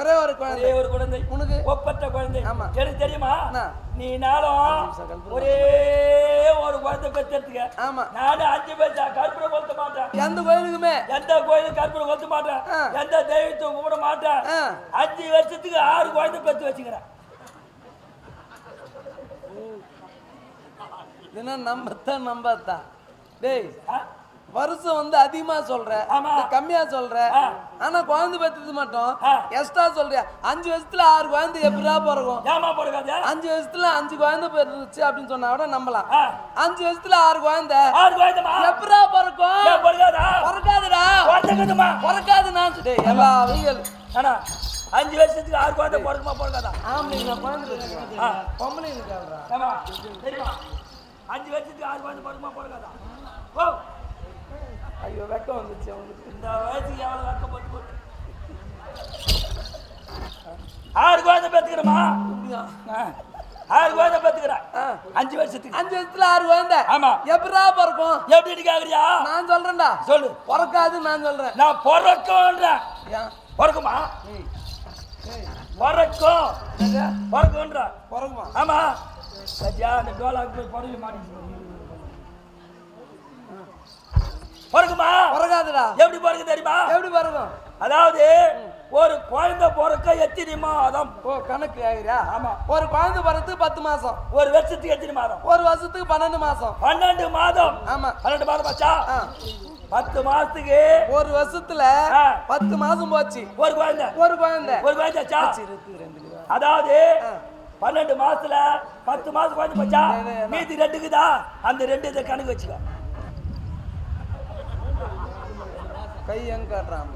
ஒரே ஒரு குழந்தை. ஒரே ஒரு குழந்தை. உனக்கு ஒப்பற்ற குழந்தை. ஆமா. எனக்கு தெரியுமா? நீ நாளும் ஒரே ஒரு குழந்தை பெற்றெடுத்துக்க. ஆமா. நானும் 5 பேச்சா கற்பூரம் கொளுத்த மாட்டேன். எந்த கோயிலுக்குமே எந்த கோயிலும் கற்பூரம் கொளுத்த மாட்டேன். எந்த தெய்வத்தை கும்பிட மாட்டேன். 5 வருஷத்துக்கு 6 குழந்தை பெற்று வச்சுக்கிறேன். என்ன நம்பத்தான் டேய், வருஷம் வந்து அதிகமா சொல்ற, கம்மியா சொல்ற. ஆனா குழந்தை பெற்றது மட்டும் எக்ஸ்ட்ரா சொல்றியா? 5 வருஷத்துல 6 குழந்தை எப்படா பிறக்கும்? 5 வருஷத்துல 5 குழந்தை பெற்றுச்சு அப்படின்னு சொன்னா கூட நம்பலாம். 5 வருஷத்துல 6 குழந்தை எப்படா பிறக்கும்? பிறக்காதுடா, பிறக்காது. நான் டேய் எல்லா அவங்கள் 5 வருஷத்துக்கு 6 குழந்தை பிறக்குமா பிறக்காதா? ஆம்பளைங்க குழந்தை பொம்பளைங்க தெரியுமா? 5 வருஷத்துக்கு 6 குழந்தை பிறக்குமா பிறக்காதா? ஓ ஐயோ வெக்கம் வந்துச்சு அவங்களுக்கு. இந்த வயசுக்கு எவ்வளவு வெக்கம் போட்டு போட்டு 6 குழந்தை பெற்றுக்கிறமா? 6 குழந்தை பெற்றுக்கிறேன் 5 வருஷத்துக்கு. 5 வருஷத்துல 6 குழந்தை. ஆமா. எப்படா பிறக்கும்? எப்படி கேக்குறியா? நான் சொல்றேன்டா. சொல்லு. பிறக்காது நான் சொல்றேன். நான் பிறக்கும்ன்றேன். பிறக்குமா? பிறக்கும். பிறக்கும்ன்ற. பிறக்குமா? ஆமா. சத்யா அந்த டோலாக்கு போய் பறவை மாட்டிச்சு. பிறக்குமா? பிறக்காதுடா. எப்படி பிறகு தெரியுமா? எப்படி பிறக்கும்? அதாவது ஒரு குழந்தை பிறக்க எத்தனை மாதம்? ஓ கணக்கு ஆகிறியா? ஆமா. ஒரு குழந்தை பிறகு 10 மாசம். ஒரு வருஷத்துக்கு எத்தனை மாதம்? ஒரு வருஷத்துக்கு 12 மாசம். 12 மாதம். ஆமா. 12 மாதம் ஆச்சா? 10 மாசத்துக்கு ஒரு வருஷத்துல 10 மாசம் போச்சு. ஒரு குழந்தை. ஒரு குழந்தை ஆச்சா? அதாவது 12 மாசத்துல 10 மாசம் குழந்தை போச்சா? மீதி 2 இருக்குதா? அந்த 2 இதை கணக்கு வச்சுக்கோ. கை எங்க காட்டுறான்?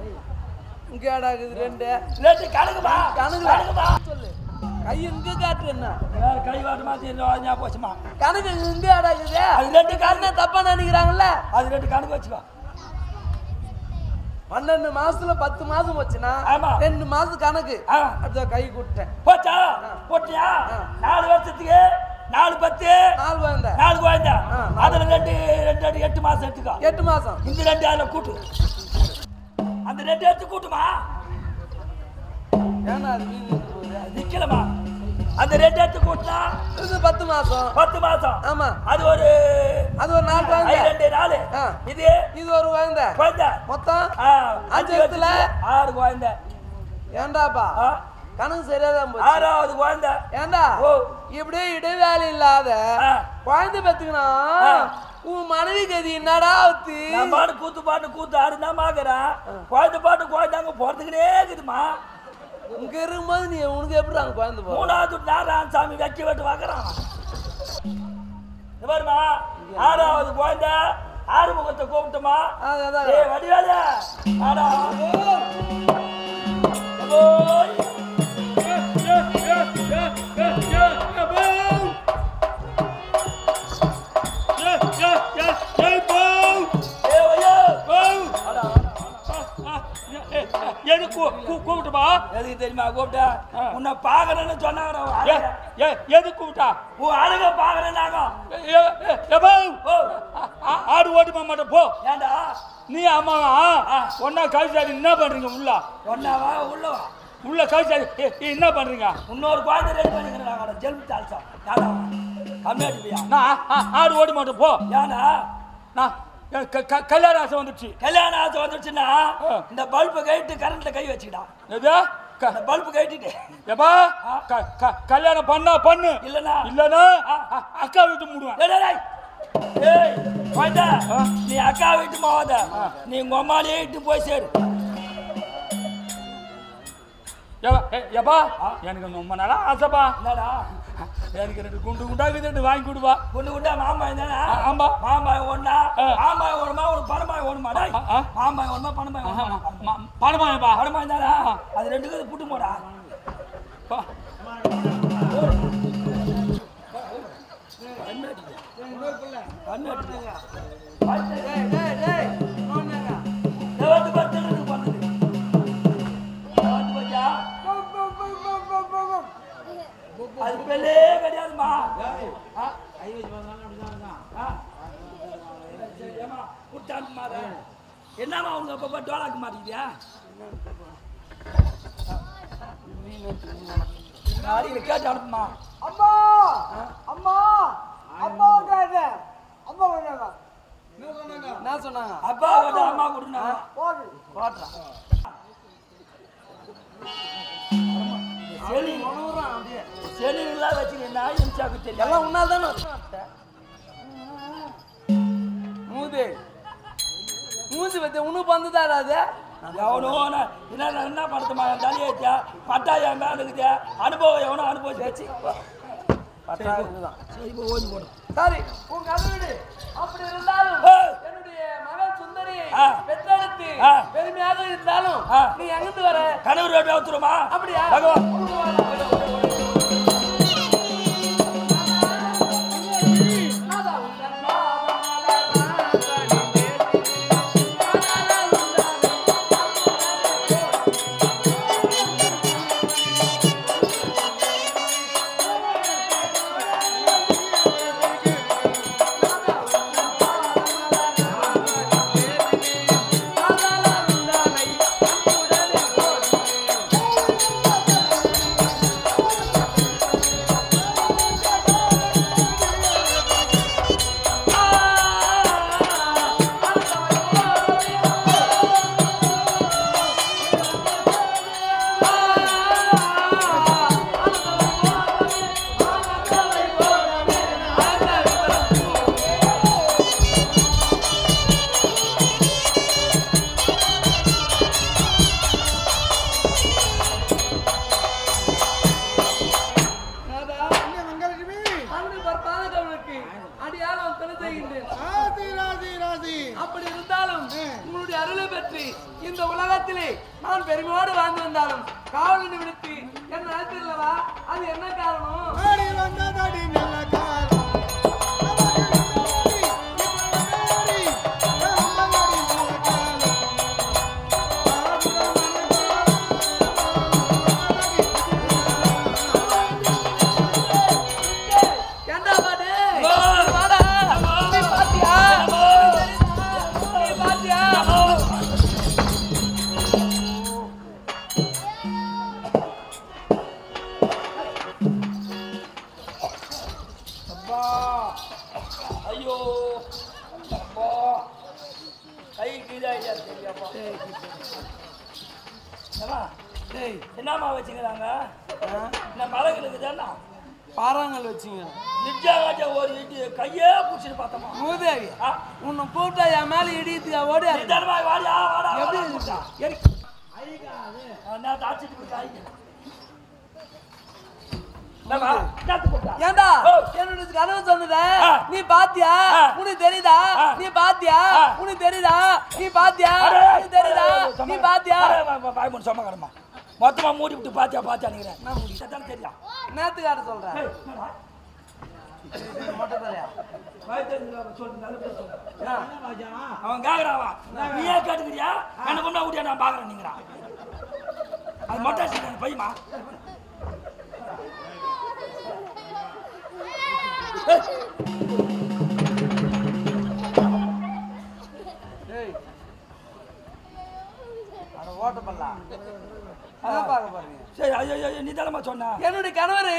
இங்க ஆடாகுது 2 கணக்குமா? கணக்குமா சொல்லு. கை எங்க காட்டு? என்ன கை வாட்டு மாத்தி போச்சுமா? கணக்கு இங்க ஆடாகுது. அது 2 காரண தப்பா நினைக்கிறாங்கல்ல. அது 2 கணக்கு வச்சுக்கோ. 12 மாசத்துல 10 மாசம் போச்சுன்னா 2 மாசம் கணக்கு. அடுத்த கை கூட்டேன். போச்சா? போட்டியா? 4 வருஷத்துக்கு 4 10 4 குழந்தை. 4 குழந்தை. அதுல 2 8 மாசம் எடுத்துக்கோ. 8 மாசம். இந்த 2 அதுல கூட்டு. அந்த 2 எடுத்து கூட்டுமா? ஏன்னா அது நிக்கலமா? அந்த 2 எடுத்து கூட்டினா இது 10 மாசம். 10 மாசம். ஆமா. அது ஒரு 4 குழந்தை. 2 4. இது ஒரு குழந்தை. மொத்தம் 5 வருஷத்துல 6 குழந்தை. ஏண்டாப்பா கணக்கு சரியாதான் போச்சு. 6வது குழந்தை. ஏண்டா இப்படியே இடைவேளை இல்லாத குழந்தை பெத்துக்கணும். உன் மனைவி கதி என்னடா ஆகுது? பாட்டு கூத்து ஆடுதான் பாக்குறான். குழந்தை பாட்டு குழந்தைங்க போறதுக்குனே இருக்குதுமா. இங்க இருக்கும்போது நீ உனக்கு எப்படி அங்க குழந்தை போ? 3வது நாராயண சாமி வெட்டி வெட்டு வாக்குறான். பாருமா 6வது குழந்தை ஆறுமுகத்தை கூப்பிட்டோமா? வடிவேல ஆடா கூப்பிட்டுமா? எதுக்கு தெரியுமா கூப்பிட்டா? உன்னை பாக்குறேன்னு சொன்னாங்க. எது கூப்பிட்டா? உன் அழக பாக்குறேன்னாங்க. ஆடு ஓட்டுமா மாட்டேன் போ. ஏண்டா நீ அம்மாவா ஒன்னா கழிச்சாடி என்ன பண்றீங்க? உள்ள ஒன்னாவா? உள்ளவா? உள்ள கழிச்சாடி என்ன பண்றீங்க? இன்னொரு குழந்தை ரெடி பண்ணிக்கிறாங்க. ஜெல்பி தால்சா கம்மியாட்டு நான் ஆடு ஓடி மாட்டேன் போ. ஏன்னா நான் கல்யாண ஆசை வந்துடுச்சு. கல்யாண ஆசை வந்துடுச்சுன்னா இந்த பல்பு கைட்டு கரண்ட்ல கை வச்சுக்கிட்டான். பல்பு கைட்டு எப்பா கல்யாணம் பண்ணா பண்ணு. இல்லனா அக்கா விட்டு மூடுவேன். ஏய் வாடா நீ அக்கா வீட்டு மாவாத நீ உங்க அம்மாலே இட்டு போய் சேரு எப்பா எனக்கு ரொம்ப நாளா ஆசைப்பா என்னடா எனக்கு 2 குண்டு குண்டாக்குது வாங்கி கொடுப்பா குண்டு குண்டா மாம்பாய் தானே ஆமா மாம்பாய் ஒண்ணா மாம்பாய் ஒண்ணுமா ஒரு பணமாய் ஒண்ணுமா டேய் மாம்பாய் ஒண்ணுமா பணமாய் ஒண்ணுமா பணமாயப்பா பணமாய் தானே அது ரெண்டுக்கு புட்டு போடா அது பெல்லே கிடையாதுமா என்னமா அவங்க அப்ப டோலாக்கு மாட்டீங்க கேட்டு அனுப்புமா அம்மா அம்மா அம்மா கேட்ட அம்மா வந்தாங்க என்ன சொன்னாங்க அப்பா வந்து அம்மா கொடுங்க போடு போட்டா சரி செடிலாம் வச்சுக்கிட்டா இன்சாக்கு தெரியும் எல்லாம் உன்னால் தானே மூஞ்சி வச்சு உனக்கு வந்துதாரா அது எவனோ என்ன படுத்துமா தலையேச்சா பட்டாயம் மேல இருக்குது அனுபவம் எவனோ அனுபவிச்சு சரி இப்போ ஓடி போடும் சரி உன் கதை அப்படி இருந்தாலும் என்னுடைய மகள் சுந்தரியை பெற்றெடுத்து பெருமையாக இருந்தாலும் நீ எங்கிட்டு வர கணவர் வேட்டு அவுத்துருமா அப்படியா அப்படி இருந்தாலும் உங்களுடைய அருளை பற்றி இந்த உலகத்திலே நான் பெருமையோடு வாழ்ந்து வந்தாலும் காவலனை விடுத்து என்ன அழைத்தில்லவா அது என்ன காரணம் ஐயோ அப்பா கை கீழாயியா தெரியாப்பா என்னம்மா வச்சுக்கிறாங்க என்ன மலைகளுக்கு தானே பாறாங்கல் வச்சுங்க நிஜாக ஒரு இடி கையே பிடிச்சிட்டு பார்த்தோமா மூதேவி உன்னை கூப்பிட்டா என் மேல இடியத்துக்கா ஓடி வாடியா வாடா எப்படி நான் தாச்சிட்டு போய் ஏண்டா என்னோட கனவு சொன்னத நீ பாத்தியா உனக்கு தெரியுதா நீ பாத்தியா உனக்கு தெரியுதா நீ பாத்தியா உனக்கு தெரியுதா நீ பாத்தியா பாய் மூணு சொம்ம கடமா மொத்தமா மூடி விட்டு பாத்தியா பாத்தியா நிக்கிறேன் நான் மூடி சத்தான தெரியும் நேத்து காட்ட சொல்றேன் மொட்டை தலையா அவன் கேக்குறாவா நீ ஏன் கேட்டுக்கிறியா எனக்கு ஒண்ணா ஊட்டியா நான் பாக்குறேன் நீங்கிறா அது மொட்டை பையமா என்னுடைய கணவர்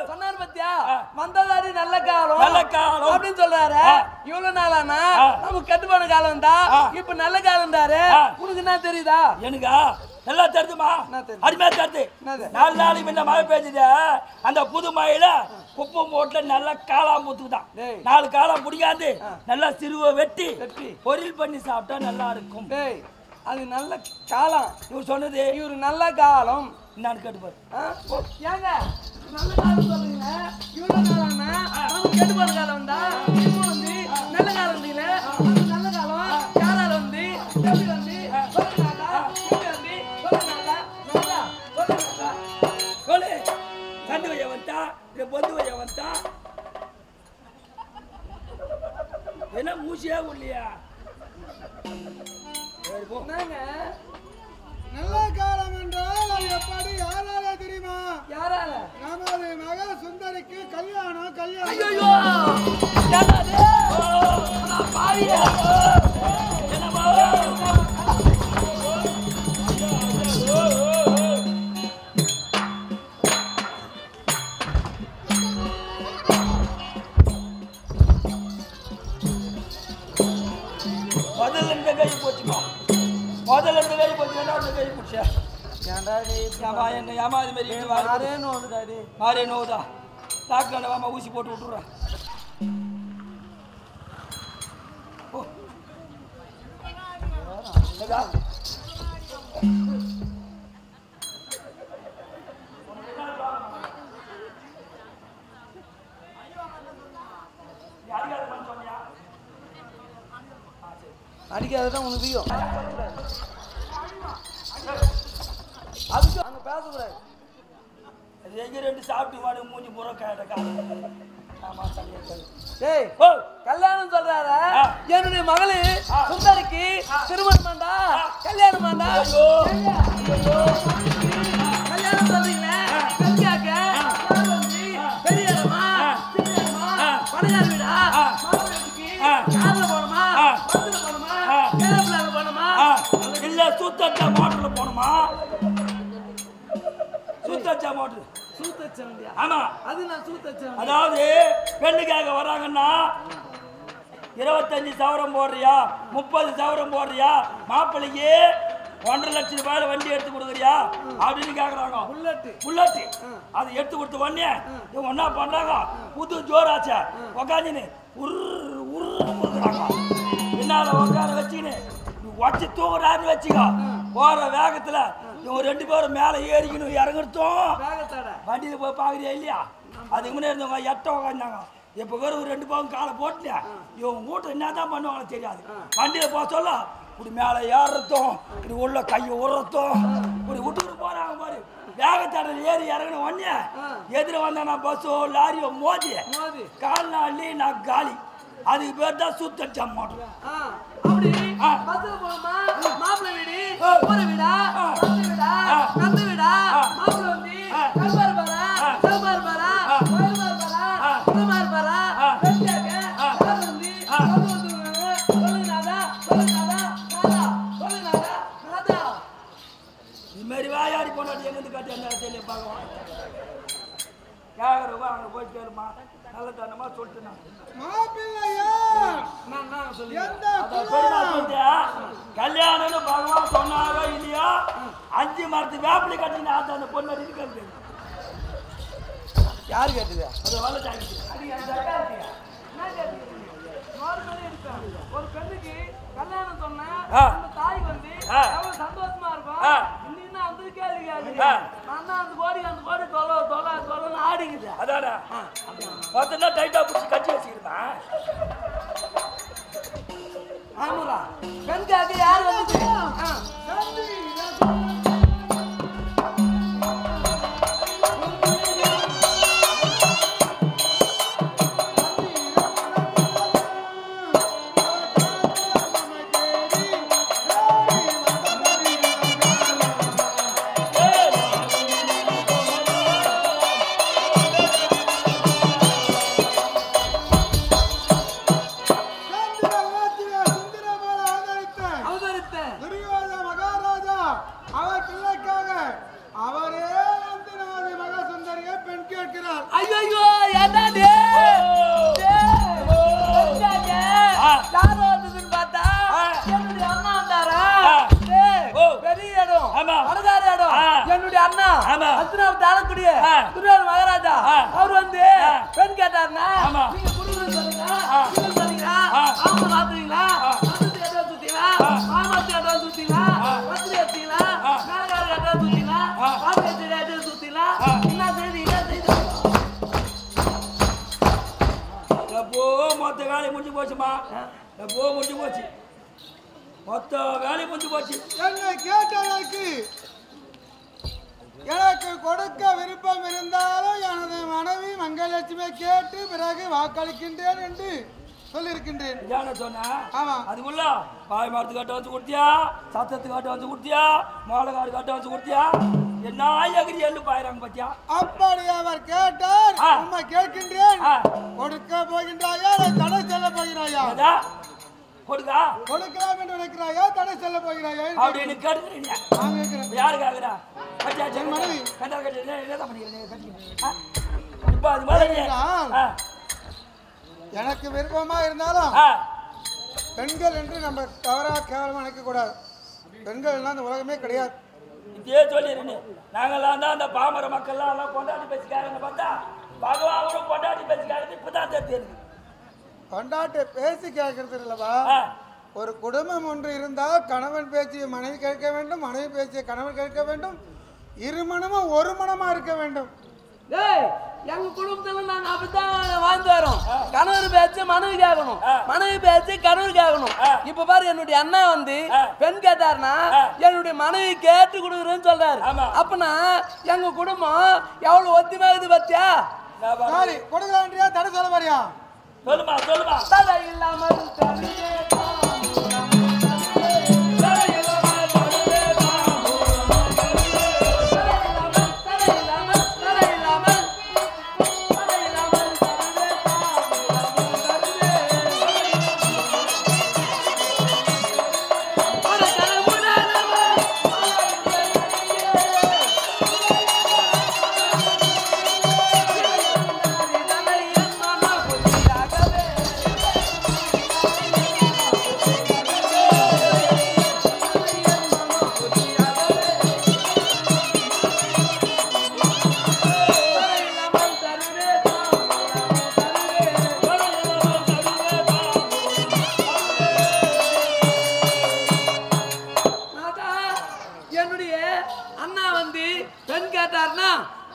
சொன்னார் பத்தியா வந்ததாடி நல்ல காலம் அப்படின்னு சொல்றாரு இவ்வளவு நாளானா நமக்கு கட்டுப்பாடு காலம் தான் இப்ப நல்ல காலம் தாரு உனக்கு என்ன தெரியுதா எனக்கா நல்லா தெரியுதுமா அருமையா தெரியுது 4 நாளைக்கு முன்ன மழை பெஞ்சது அந்த புது மழையில குப்பை போட்டுல நல்லா காளான் பூத்துக்குதான் 4 காளான் பிடிக்காது நல்லா சிறுவை வெட்டி பொரியல் பண்ணி சாப்பிட்டா நல்லா இருக்கும். அது நல்ல காலம். இவர் சொன்னது இவரு நல்ல காலம் என்னன்னு கேட்டுப்பாரு. ஏங்க நல்ல காலம் சொல்லுங்க. இவ்வளவு காலம்னா அவங்க கெட்டுப்பாடு காலம் தான். இப்போ வந்து நல்ல காலம் இல்ல, அது நல்ல காலம். யாரால வந்து எப்படி வந்து சொல்லுங்க எப்படி வந்து சொல்லுங்க நல்லா சொல்லுங்க சொல்லு. கண்டு வைய வந்தா இல்ல பொந்து வைய வந்தா என்ன மூச்சியா இல்லையா? நல்ல காலம் என்றால் அது எப்படி யாரால தெரியுமா? யாரால? நமது மக சுந்தரிக்கு கல்யாணம். ஐயோ பாவியா முதல்ல இந்த கை போச்சுமா. முதல்ல இந்த கை போச்சு. ரெண்டாவது கை போச்சியா? என்ன ஏமாதி மாதிரி மாறே நோவுதா? டாக்டர் வாமா ஊசி போட்டு விட்டுறேன். அடிக்காதான் உனக்கு தெரியும். அதுக்கு அங்க பேசக்கூடாது. எங்க 2 சாப்பிட்டு வாடு மூஞ்சி புற கேட்ட. டேய் கல்யாணம் சொல்றாரா? என்னுடைய மகளு சுந்தரிக்கு திருமணம் வேண்டா, கல்யாணம் வேண்டா. கல்யாணம் சொல்றீங்களே பெரிய இடமா பணக்கார வீடா? கார்ல போனோமா, பஸ்ல போனோமா, ஏரோப்ளேன்ல போனோமா, இல்ல சூத்தச்சா மோட்டர்ல போனோமா? சூத்தச்சா மோட்டர். சூத்தச்சா? ஆமா, அது நான் சூத்தச்சா. அதாவது பெண்ணுக்காக வராங்கன்னா 25 சவரம் போடுறியா, 30 சவரம் போடுறியா, மாப்பிள்ளைக்கு 1.5 லட்சம் ரூபாயில வண்டி எடுத்து கொடுக்குறியா அப்படின்னு கேக்குறாங்க. புல்லட்டு அது எடுத்து கொடுத்த உடனே இவங்க என்ன பண்றாங்க? புது ஜோராச்சா உக்காந்துன்னு உருக்குறாங்க. பின்னால உட்கார வச்சுக்கின்னு உடச்சி தூக்குறாருன்னு வச்சுக்கோ. போற வேகத்துல இவங்க 2 பேரும் மேல ஏறிக்கணும் இறங்குறதும் வண்டியில போய் பாக்குறியா இல்லையா? அதுக்கு முன்னே இருந்தவங்க எட்ட உட்காந்தாங்க. இப்ப ஒரு 2 பக்கம் காலை போட்டு இவங்க மூட்டை என்ன தான் பண்ணுவாங்க தெரியாது. வண்டியில போக சொல்ல இப்படி மேல ஏறுறதும் இப்படி உள்ள கையை உடுறதும் இப்படி விட்டுக்கிட்டு போறாங்க பாரு. வேகத்தடல் ஏறி இறங்கின உடனே எதிர வந்தானா பஸ்ஸோ லாரியோ மோதி கால்நாளி நான் காலி. அதுக்கு பேர் தான் சூத்தச்சா மோட்டர். அப்படி பஸ்ல போனோமா, மாப்பிள்ளை வீடு ஒரு வீடா, பத்து வீடா, கந்து வீடா, மாப்பிள்ளை வந்து கல்வார் பாரா, செல்வார் பாரா, கோயில்வார் பாரா, குடுமார் பாரா, வெட்டியாக்க எல்லாம் வந்து சொல்லுங்க இது மாதிரி வாயாடி போனாடி எங்கிருந்து காட்டி அந்த தெரியல பார்க்கலாம். கேட்கறவங்க அங்கே போய் கேளுமா, நல்ல தனமா சொல்லிட்டு கல்யாணம்னு பகவான் சொன்னாரோ இல்லையா? 5 மரத்து வேப்பிலி கட்டின அந்த பொண்ணு இருக்கிறது யாரு கேட்டது? ஒரு பெண்ணுக்கு கல்யாணம் சொன்னா அந்த தாய்க்கு வந்து எவ்வளவு சந்தோஷமா இருக்கும். இன்னும் அந்த கேள்வி நான் தான் அந்த கோடி தொலை ஆடிக்குது. அதாடா மொத்தம் டைட்டா பிடிச்சி கட்டி வச்சுக்கிறேன். ஆமாடா பெண்காக யார் வந்து அண்ணா அர்ஜுனாவுக்கு ஆளக்கூடிய துரியோதன மகாராஜா அவர் வந்து பெண் கேட்டாருன்னா நீங்க குடுக்குறேன்னு சொன்னீங்களா சொன்னீங்களா ஆமா பாத்துறீங்களா சுத்தீங்களா மாமாத்து கட்டா சுத்தீங்களா பத்திரி வச்சீங்களா மேலகார கட்டா சுத்தீங்களா பாத்து சுத்தீங்களா என்ன செய்தி எப்போ மொத்த வேலை முடிஞ்சு போச்சுமா எப்போ முடிஞ்சு போச்சு மொத்த வேலை முடிஞ்சு போச்சு என்னை கேட்டதற்கு எனக்கு கொடுக்க விருப்பம் இருந்தாலும் எனது மனைவி மங்கலட்சுமியை கேட்டு பிறகு வாக்களிக்கின்றேன் என்று சொல்லியிருக்கின்றேன். சொன்னா ஆமா அதுக்குள்ள பாய் மரத்து கட்ட வச்சு கொடுத்தியா சத்தத்து கட்ட வச்சு கொடுத்தியா மாலகாடு கட்ட வச்சு கொடுத்தியா என்ன எகிரி எள்ளு பாயிறாங்க பத்தியா அப்படி அவர் கேட்டார் உண்மை கேட்கின்றேன். கொடுக்க போகின்றாயா தடை செல்ல போகிறாயா கொடுக்கலாம் என்று நினைக்கிறாயா தடை செல்ல போகிறாயா அப்படின்னு கேட்டுக்கிறீங்க யாரு கேக்குறா மனைவி கண்டா கட்டி என்ன பண்ணிக்கிறேன் இப்ப அது மாதிரி எனக்கு விருப்பமா இருந்தாலும் பெண்கள் என்று நம்ம தவறா கேவலமா நினைக்க கூடாது. பெண்கள் எல்லாம் அந்த உலகமே கிடையாது. இதே சொல்லிருன்னு நாங்கெல்லாம் தான் அந்த பாமர மக்கள்லாம் எல்லாம் கொண்டாடி பேசிக்காரன்னு பார்த்தா பகவானும் கொண்டாடி பேசிக்காரன்னு இப்பதான் தெரியுது. கொண்டாட்டி பேசி கேட்கறது இல்லவா ஒரு குடும்பம் ஒன்று இருந்தால் கணவன் பேச்சிய மனைவி கேட்க வேண்டும் மனைவி பேச்சிய கணவன் கேட்க வேண்டும் இருமணமும் ஒரு மனமா இருக்க வேண்டும். எங்க குடும்பத்துல நாங்க அப்படித்தான் வாழ்ந்து வரோம். கணவர் பேச்சு மனைவி கேட்கணும் மனைவி பேச்சு கணவர் கேட்கணும். இப்ப பாரு என்னுடைய அண்ணா வந்து பெண் கேட்டாருன்னா என்னுடைய மனைவி கேட்டு கொடுக்குறேன்னு சொல்றாரு. அப்பனா எங்க குடும்பம் எவ்வளவு ஒத்திமாகுது பத்தியா சாரி கொடுக்கலான்றியா தடை சொல்ல மாதிரியா சொல்லுமா சொல்லுமா தடை இல்லாமல்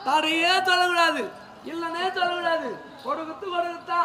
தடையே சொல்லக்கூடாது இல்லனே சொல்லக்கூடாது கொடுக்குத்தா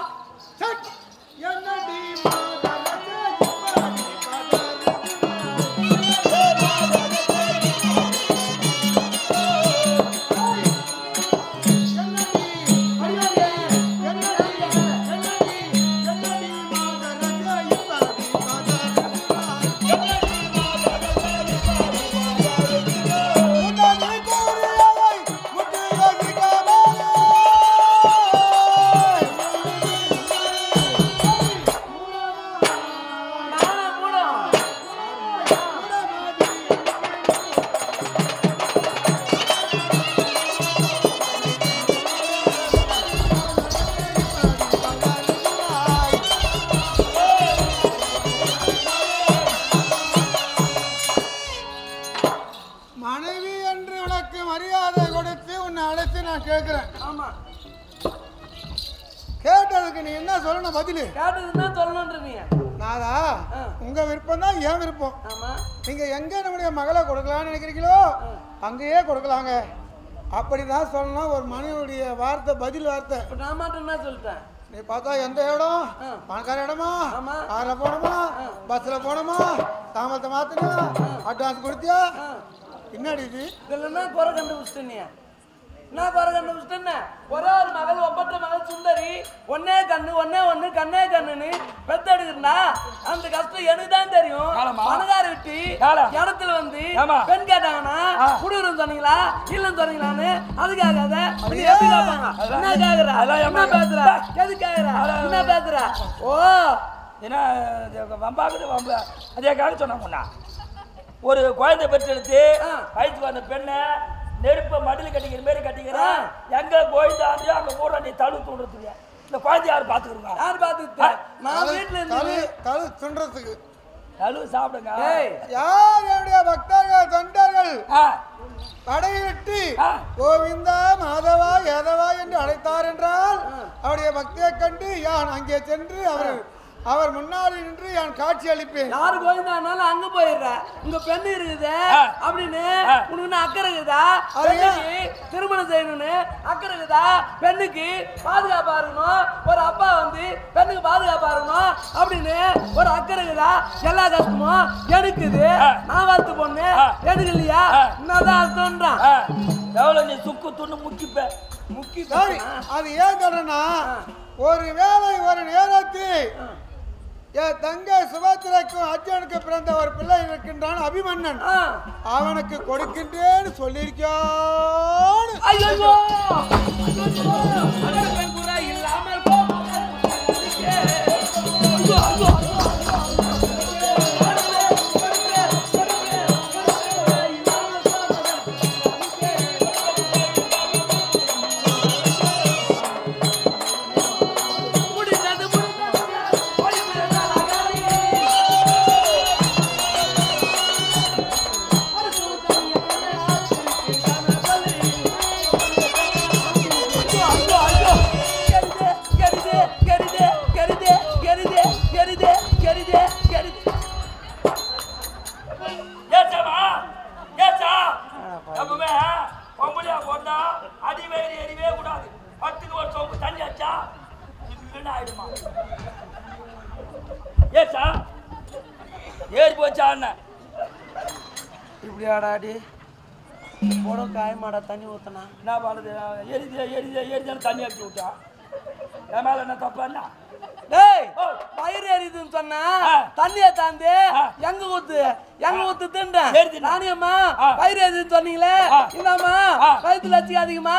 கேட்டதுக்கு நீ என்ன சொல்லணும் பதில் கேட்டதுன்னா சொல்லணும்ன்றீங்க நாதா உங்க விருப்பம் தான் என் விருப்பம். நீங்க எங்க நம்முடைய மகளை கொடுக்கலாம்னு நினைக்கிறீங்களோ அங்கேயே கொடுக்கலாங்க. அப்படிதான் சொல்லணும் ஒரு மனைவியுடைய வார்த்தை பதில் வார்த்தை. நான் மட்டும் என்ன சொல்லிட்டேன் நீ பார்த்தா எந்த இடம் பணக்கார இடமா கார்ல போனோமா பஸ்ல போனோமா தாமத்தை மாத்தினா அட்வான்ஸ் கொடுத்தியா பின்னாடி இது இதெல்லாம் குறை கண்டுபிடிச்சிட்டேன். நான் குறை கண்டுபிடிச்சிட்டேன். ஒரே ஒரு மகள் ஒப்பற்ற மகள் சுந்தரி ஒன்னே கண்ணு ஒண்ணு கண்ணே கண்ணுன்னு பெத்தெடுக்கிறா அந்த கஷ்டம் எனக்கு தான் தெரியும். பணக்கார விட்டு இடத்துல வந்து பெண் கேட்டாங்கன்னா குடுக்குறோம் சொன்னீங்களா இல்லன்னு சொன்னீங்களான்னு அதுக்காக எப்படி கேட்பாங்க என்ன கேக்குறா என்ன பேசுறா எது கேக்குறா என்ன பேசுறா ஓ ஏன்னா வம்பாக்குது வம்பு அதேக்காக சொன்னாங்கண்ணா ஒரு குழந்தை பெற்றெடுத்து வயசுக்கு வந்த பெண்ணை நெருப்ப மடியில் கட்டிக்கிற மாரி கட்டிக்கிறேன் எங்க போயிட்டு அங்க போடுற நீ தழு தூண்டுறதுக்கு இந்த குழந்தை யாரு பாத்துக்கிறோங்க யாரு பாத்துக்கிட்டேன் நான் வீட்டுல இருந்து தழு துண்டுறதுக்கு சாப்பிடுங்க. யார் என்னுடைய பக்தர்கள் தொண்டர்கள் படையிட்டு கோவிந்தா மாதவா யாதவா என்று அழைத்தார் என்றால் அவருடைய பக்தியை கண்டு யான் அங்கே சென்று அவர் முன்னாடி நின்று யான் காட்சி அளிப்பேன். யாரு கோவிந்தானாலும் அங்க போயிடுற உங்க பெண்ணு இருக்குது அப்படின்னு உனக்கு அக்கறை இருக்குதா? திருமணம் செய்யணும்னு அக்கறை இருக்குதா? பெண்ணுக்கு பாதுகாப்பா இருக்கணும், ஒரு அப்பா வந்து பெண்ணுக்கு பாதுகாப்பா இருக்கணும் அப்படின்னு ஒரு அக்கறை இருக்குதா? எல்லா கஷ்டமும் எடுக்குது. நான் பார்த்து பொண்ணு எடுக்கு இல்லையா? என்னதான் அர்த்தம்ன்றான். எவ்வளவு நீ சுக்கு துண்ணு முக்கிப்ப முக்கி அது ஏன் சொல்றேன்னா, ஒரு வேளை ஒரு நேரத்தில் என் தங்கை சுபத்திரைக்கும் அர்ஜுனுக்கு பிறந்த ஒரு பிள்ளை இருக்கின்றான் அபிமன்னன். அவனுக்கு கொடுக்கின்றேன்னு சொல்லியிருக்கான். ஏறி போச்சா அண்ணன் இப்படி ஆடாடி போட காயமாடா தண்ணி ஊத்தனா என்ன பண்ணுது? எரிதான தண்ணி அடிச்சு விட்டா என் மேல என்ன தப்பா என்ன? டேய் பயிர் எரியுதுன்னு சொன்னா தண்ணிய தாந்து எங்க ஊத்து தின்றேன் நானியம்மா பயிர் எரியுதுன்னு சொன்னீங்களே இந்தாம்மா வயிற்றுல அதிகமா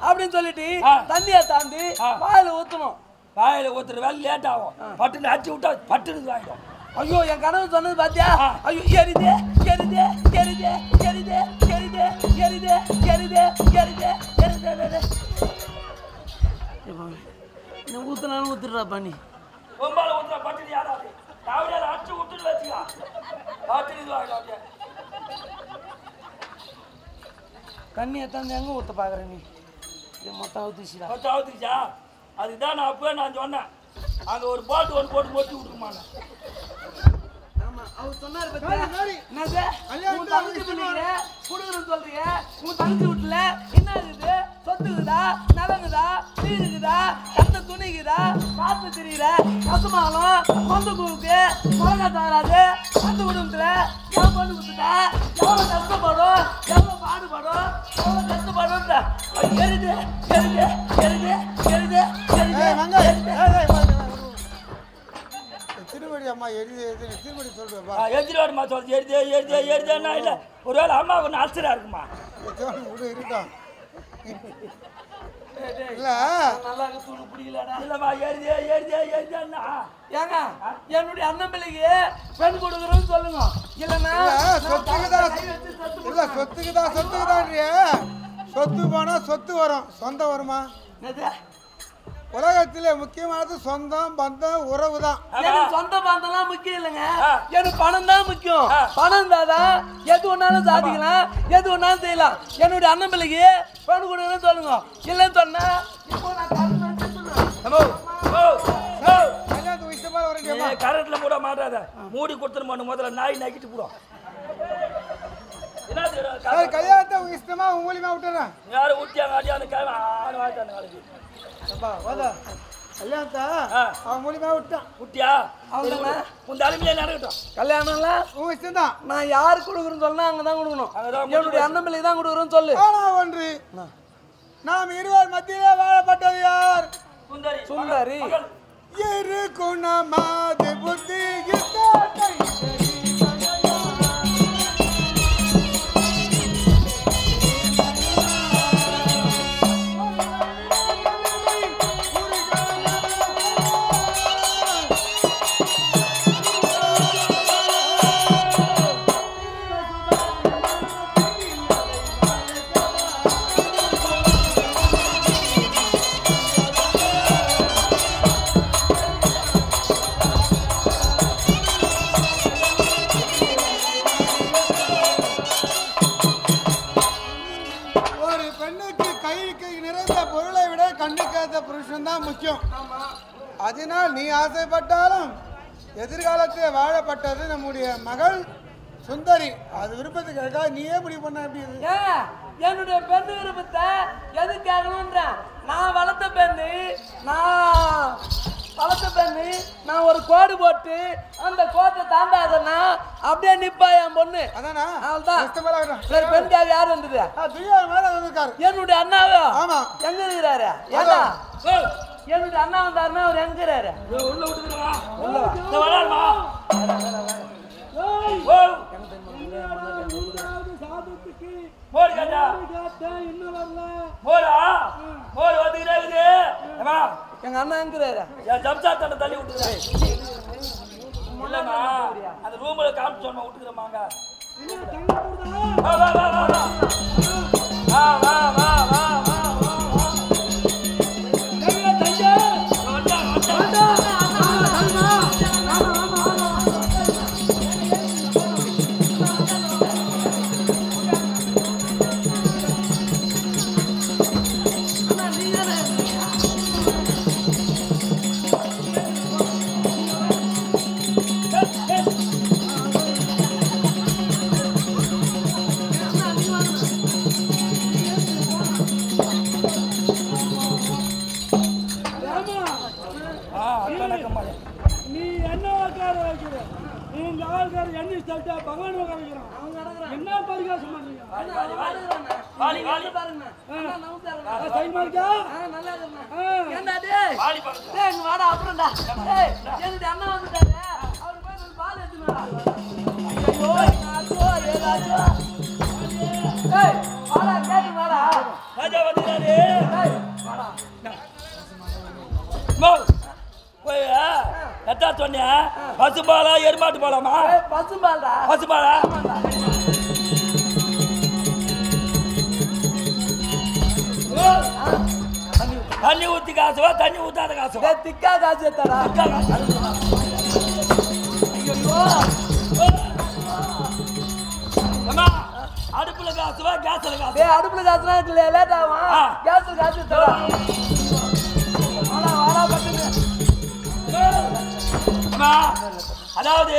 அப்படின்னு சொல்லிட்டு தண்ணிய தாண்டி வாயில ஊத்தணும். வாயில ஊத்துற வேலை லேட் ஆகும். பட்டுன்னு அடிச்சு விட்டா பட்டுன்னு வாங்கிடும். ஐயோ என் கனவு சொன்னது பாத்தியா? ஐயோ எரிதே எரிதே எரிதே எரிதே எரிதே எரிதே எரிதே எரிதே எரிதே ஊத்துனாலும் ஊத்துடுறா பண்ணி ரொம்பால ஊத்துற பட்டுன்னு யாராவது தாவடியால அடிச்சு விட்டுன்னு வச்சுக்கா பட்டுன்னு வாங்கிடும். கண்ணி எத்தாந்து எங்க ஊத்த பாக்குற நீ? மொத்தம் ஊத்துச்சுடா. மொத்தம் ஊத்துச்சா? அதுதான் நான் அப்பவே நான் சொன்னேன், அங்க ஒரு பாட்டு ஒன்று போட்டு போட்டு விட்டுருமாண்ணா. அவர் சொன்னாரு குடுக்குறேன்னு சொல்றீங்க. உங்க தங்கச்சி வீட்டுல என்ன இருக்குது? சொத்துக்குதா, நிலங்குதா, நீருக்குதா, கண்ண துணிக்குதா, காத்து தெரியுற கசமாலும் சொந்த கூவுக்கு மிளகா தாராது. அந்த குடும்பத்துல என் பொண்ணு கொடுத்துட்டா எவ்வளவு கஷ்டப்படும், எவ்வளவு பாடுபடும், எவ்வளவு கஷ்டப்படும். எரிது எரிது எரிது எரிது எரிது திருவடி அம்மா திருவடி சொல்றா எதிரோடுமா சொல்றது எரிதேன்னா இல்ல ஒருவேளை அம்மா ஒன்று அல்சரா இருக்குமா? இருக்கட்டும் இல்ல நல்லா தூணு பிடிக்கலடா. இல்லம்மா எரிதேன்னா ஏங்க என்னுடைய அண்ணன் பிள்ளைக்கு பெண் கொடுக்குறோன்னு சொல்லுங்க. இல்லைன்னா சொத்துக்குதான்றிய சொத்து போனா சொத்து வரும், சொந்தம் வருமா? உலகத்திலே முக்கியமானது சொந்தம் பந்தம் உறவு தான். எனக்கு சொந்த பந்தம்லாம் முக்கியம் இல்லைங்க, எனக்கு பணம் தான் முக்கியம். பணம் இருந்தாதான் எது ஒன்னாலும் சாதிக்கலாம், எது ஒன்னாலும் செய்யலாம். என்னுடைய அண்ணன் பிள்ளைக்கு பெண் கொடுக்குறேன்னு சொல்லுங்க. இல்லைன்னு சொன்னா கரண்ட்ல போட மாட்டாத, மூடி கொடுத்துருமான்னு முதல்ல நாய் நக்கிட்டு போடும். கல்யாணத்தை இஷ்டமா மூலியமா விட்டுறேன். யாரும் ஊட்டியாங்க அடியான்னு கல்யாணத்தை அவன் மூலியமா விட்டான். குட்டியா உன் தலைமையில நடக்கட்டும். கல்யாணம்லாம் உன் இஷ்டம் தான். நான் யாரு கொடுக்குறேன்னு சொன்னா அங்கதான் கொடுக்கணும். என்னுடைய அண்ணன் பிள்ளைக்கு தான் கொடுக்குறேன்னு சொல்லு. ஒன்று நாம் இருவர் மத்தியிலே வாழப்பட்டது யார்? சுந்தரி. இரு குணமாது புத்தி கைக்கு நிறைந்த பொருளை விட கண்ணுக்காத புருஷன் தான் முக்கியம். அதனால் நீ ஆசைப்பட்டாலும் எதிர்காலத்தில் வாழப்பட்டது நம்முடைய மகள் சுந்தரி. அது விருப்பத்துக்காக நீயே முடிவு பண்ண எப்படி? என்னுடைய பெண்ணு விருப்பத்தை எதுக்காகணுன்ற நான் வளர்த்த பெண்ணு, நான் ஒரு கோடு போட்டு அந்த கோட்டை தாண்டாதன்னா அப்படியே நிப்பா என் பொண்ணு. அதானா? அவள்தான். சரி, பெண்காக யார் வந்தது? என்னுடைய அண்ணாவா? ஆமா. எங்க இருக்கிறாரு? ஏன்னா என்னுடைய அண்ணா வந்தாருன்னா அவர் எங்க இருக்கிறாரு? உள்ள விட்டுருக்கா. எங்க அண்ணா எங்கிறாரு? ஜம்சாத்தனை தள்ளி விட்டுருக்கேன். இல்லம்மா அந்த ரூம்ல காமிச்சு சொன்ன விட்டுக்கிறமாங்க. நீ என்ன உட்கார வைக்கிற? நீங்க ஆள்கார எண்ணி சாப்பிட்டா பகவான் உட்கார வைக்கிறான். என்ன பரிகாசம் பண்றீங்க? வாடா அப்புறம்டா. என்னுடைய அண்ணா வந்துட்டாரு, அவரு போய் பால் எத்தா சொன்னியா? பசுபாலா எருமாட்டு போலாமா? பசுபாலா. பசுபாலா தண்ணி ஊத்தி காசுவா தண்ணி ஊத்தாத காசுவா? திக்கா காசு எத்தாடா. அடுப்புல காசுவா கேஸ்ல காசு? அடுப்புல காசுனா லேட் ஆகும். கேஸ்ல காசு எத்தாடா. அதாவது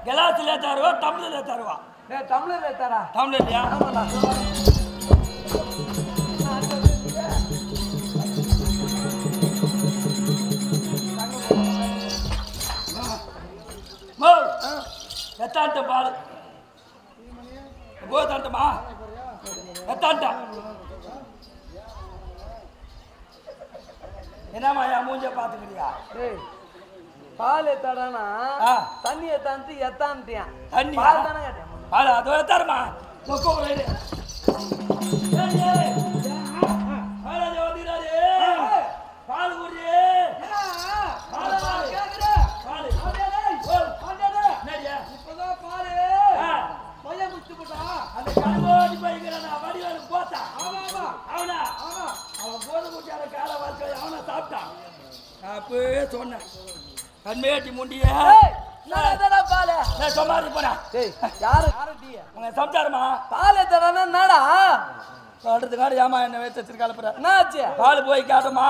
கிளாஸ்ல தருவா டம்ளர்ல தருவா? டம்ளர்ல தரா. டம்ளர்லையா? எத்தாண்ட பால் போதாண்டமா? எத்தாண்ட என்னம்மா என் மூஞ்ச பாத்துக்கிறியா? பால் எத்தாடானா தண்ணி எத்தான்ட்டு எத்தான்ட்டியா? தண்ணி பால் தானே கேட்டேன். பால் அதோ எத்தாருமா? பால் குடி இப்பதான் பாரு பையன் குடிச்சு போட்டா அந்த கருவோடி பையன் வடிவாளு போட்டான். அவனா அவன் போது குடிச்சான கால வாழ்க்கை அவனை சாப்பிட்டான். அப்பவே சொன்னேன் கண்மையாட்டி முண்டிய சொன்னாரு போனா யாரு உங்க சம்சாரமா பால் எத்தாடானா என்னடா சொல்றதுக்காக ஏமா என்ன வச்சு வச்சிருக்காளப்புற என்னாச்சு? பால் போய் காட்டுமா